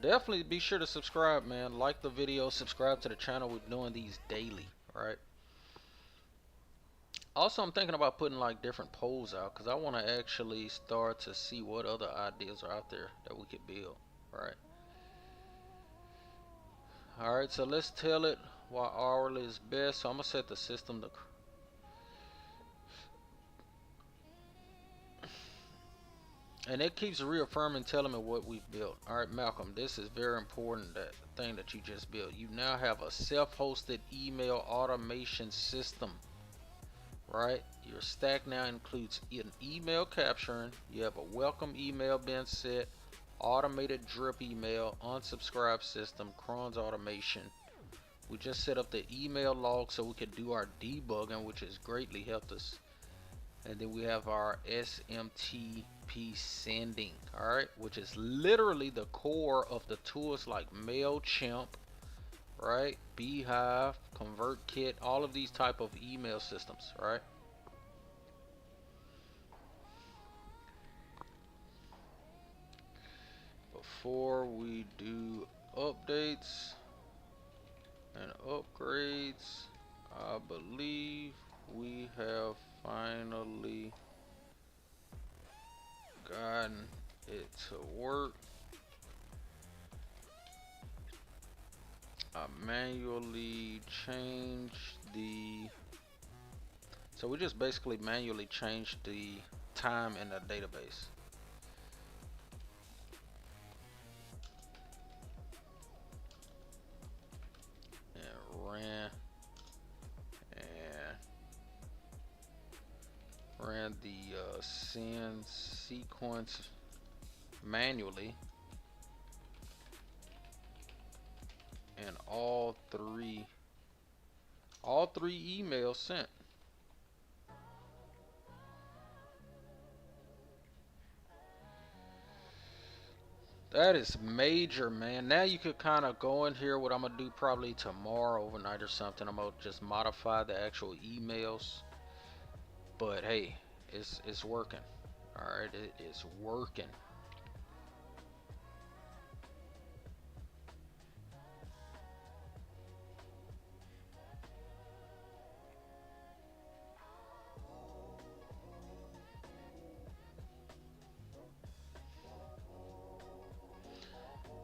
Definitely be sure to subscribe, man. Like the video, subscribe to the channel. We're doing these daily, right? Also, I'm thinking about putting like different polls out because I want to actually start to see what other ideas are out there that we could build, right? Alright, so let's tell it why hourly is best. So I'm gonna set the system to, and it keeps reaffirming, telling me what we've built. Alright, Malcolm, this is very important, that thing that you just built. You now have a self-hosted email automation system, right? Your stack now includes an email capturing, you have a welcome email being set, automated drip email, unsubscribe system, Cron's automation. We just set up the email log so we could do our debugging, which has greatly helped us. And then we have our SMTP sending, alright, which is literally the core of the tools like Mailchimp, right? Beehive, ConvertKit, all of these type of email systems, right? Before we do updates and upgrades, I believe we have finally gotten it to work. I manually changed the, so we just basically manually changed the time in the database. And ran the send sequence manually, and all three emails sent. That is major, man. Now you could kind of go in here. What I'm gonna do probably tomorrow overnight or something, I'm gonna just modify the actual emails. But hey, it's working. All right, it is working.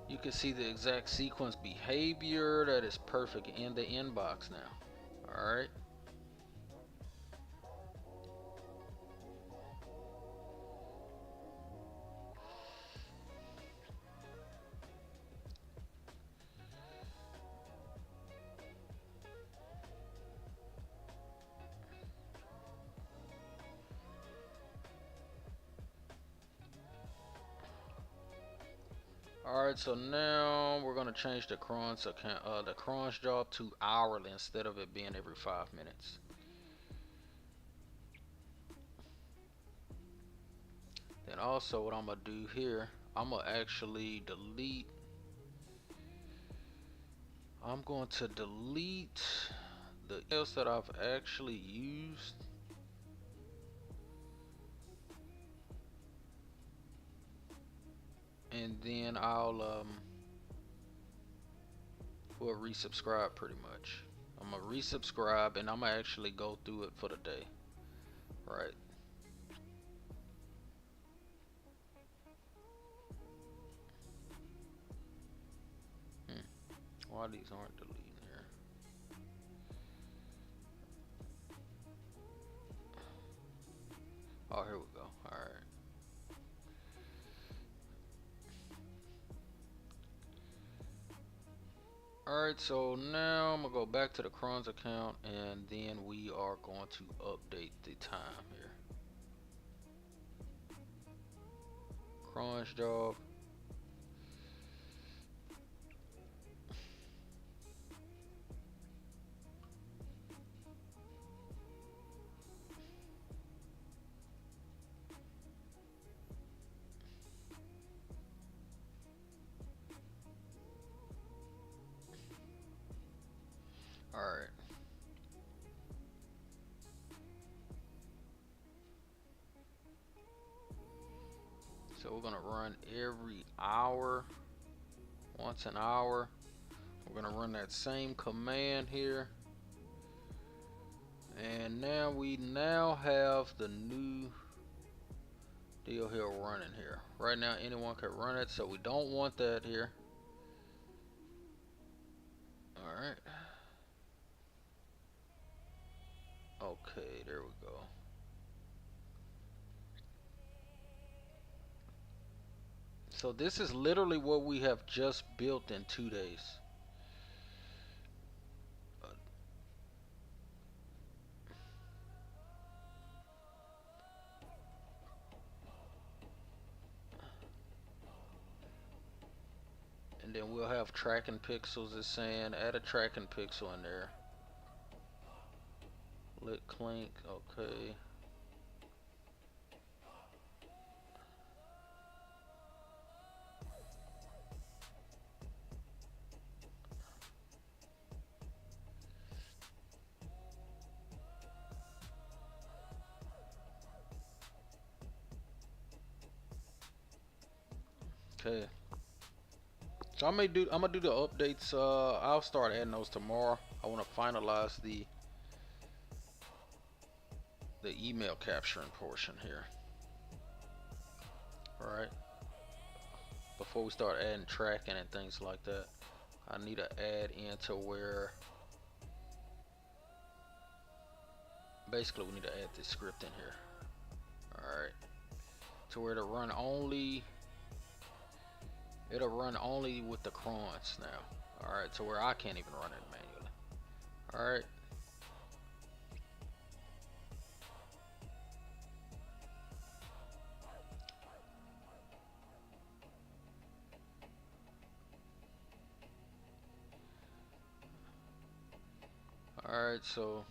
You can see the exact sequence behavior that is perfect in the inbox now. All right. Alright, so now we're gonna change the Cron's account, the Cron's job to hourly instead of it being every 5 minutes. Then also what I'm gonna do here, I'm gonna actually delete. I'm going to delete the emails that I've actually used. And then I'll we'll resubscribe pretty much. I'm gonna resubscribe and I'm gonna actually go through it for the day. Right. Why these aren't deleting here? Oh, here we go. Alright. Alright, so now I'm gonna go back to the Cron's account and then we are going to update the time here. Cron's job. So we're gonna run every hour, once an hour. We're gonna run that same command here. And now we have the new deal here running here. Right now anyone can run it, so we don't want that here. Alright. Okay, there we go. So this is literally what we have just built in 2 days. And then we'll have tracking pixels. It's saying add a tracking pixel in there. Lit clink, okay. Okay. So I'm gonna do the updates. I'll start adding those tomorrow. I want to finalize the email capturing portion here. All right. Before we start adding tracking and things like that, I need to add into where basically we need to add this script in here. All right. To where it'll run only with the crons now. All right. To where I can't even run it manually. All right. Alright, so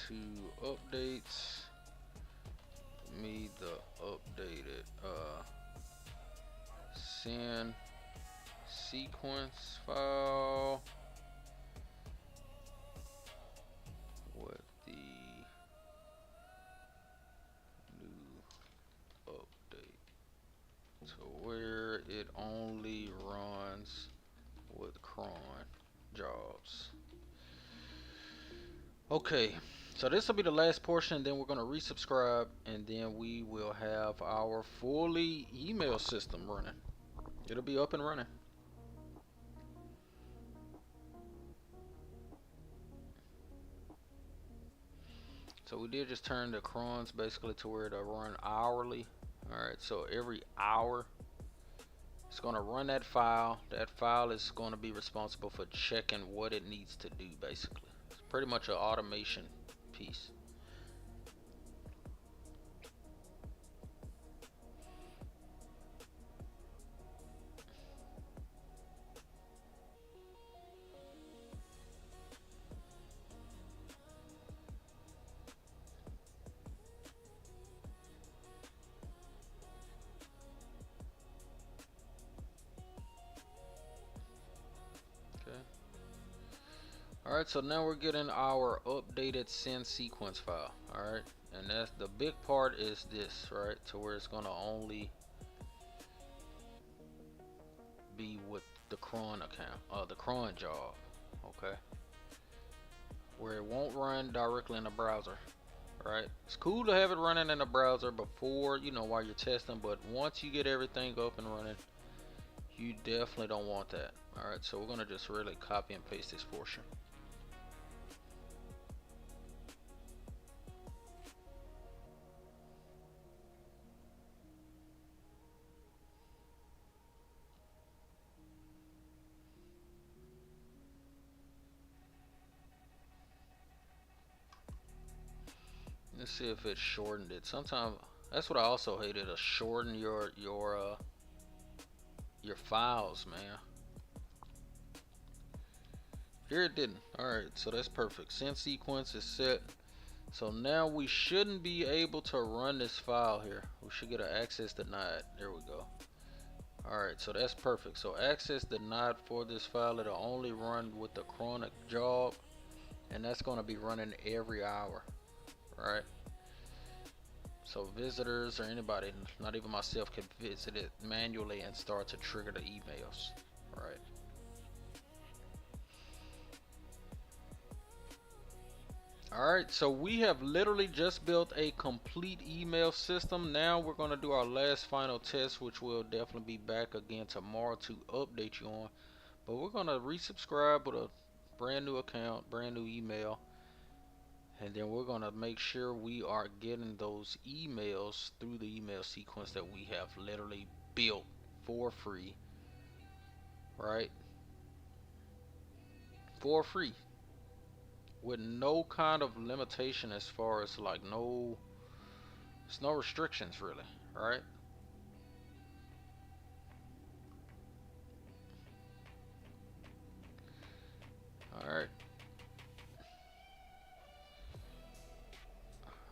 into updates, me the updated send sequence file with the new update to where it only runs with cron jobs. Okay, so this will be the last portion, then we're going to resubscribe, and then we will have our fully email system running. It'll be up and running. So we did just turn the crons basically to where it'll run hourly. Alright, so every hour it's going to run that file. That file is going to be responsible for checking what it needs to do basically. It's pretty much an automation piece. Alright, so now we're getting our updated send sequence file. Alright, and that's the big part is this, right? To where it's gonna only be with the cron account, the cron job. Okay, where it won't run directly in the browser. Right, it's cool to have it running in the browser before, you know, while you're testing, but once you get everything up and running, you definitely don't want that. Alright, so we're gonna just really copy and paste this portion. Let's see if it shortened it. Sometimes that's what I also hated, to shorten your files, man. Here it didn't. Alright, so that's perfect. Send sequence is set. So now we shouldn't be able to run this file here. We should get an access denied. There we go. Alright, so that's perfect. So access denied for this file. It'll only run with the chronic job, and that's going to be running every hour, right? So visitors or anybody, not even myself, can visit it manually and start to trigger the emails, right? Alright, so we have literally just built a complete email system. Now we're going to do our last final test, which we'll definitely be back again tomorrow to update you on. But we're going to resubscribe with a brand new account, brand new email. And then we're going to make sure we are getting those emails through the email sequence that we have literally built for free, right? For free, with no kind of limitation as far as like there's no restrictions really, right? Alright.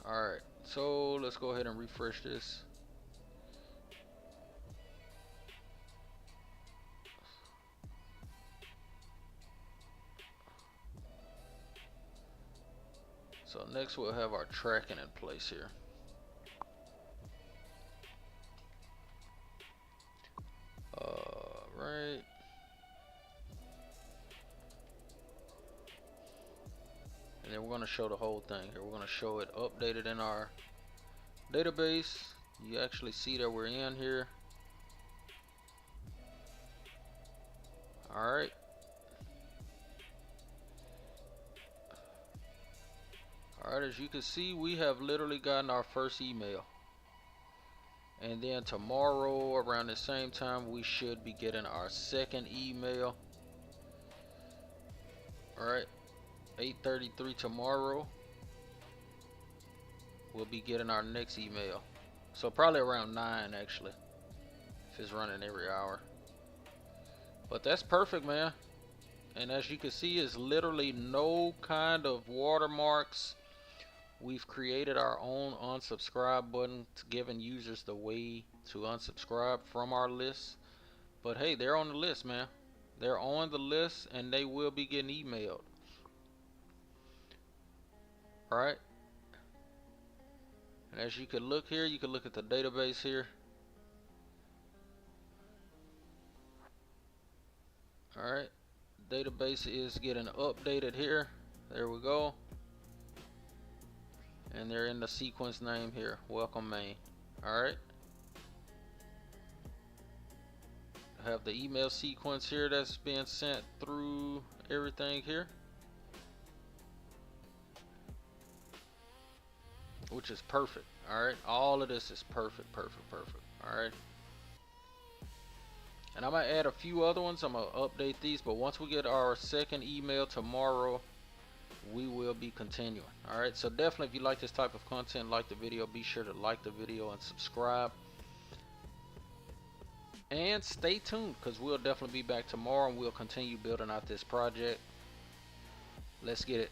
Alright, so let's go ahead and refresh this. So next we'll have our tracking in place here. Right. And then we're going to show the whole thing here. We're going to show it updated in our database. You actually see that we're in here. Alright. Alright, as you can see, we have literally gotten our first email. And then tomorrow around the same time we should be getting our second email. Alright, 8:33 tomorrow we'll be getting our next email. So probably around 9 actually, if it's running every hour. But that's perfect, man. And as you can see, it's literally no kind of watermarks. We've created our own unsubscribe button, giving users the way to unsubscribe from our list. But hey, they're on the list, man. They're on the list and they will be getting emailed. Alright. And as you can look here, you can look at the database here. Alright. Database is getting updated here. There we go. And they're in the sequence name here, welcome main. Alright. Have the email sequence here that's being sent through everything here, which is perfect. Alright, all of this is perfect. Alright, and I'm gonna add a few other ones. I'm gonna update these, but once we get our second email tomorrow, we will be continuing. Alright, so definitely if you like this type of content, like the video, be sure to like the video and subscribe. And stay tuned, because we'll definitely be back tomorrow and we'll continue building out this project. Let's get it.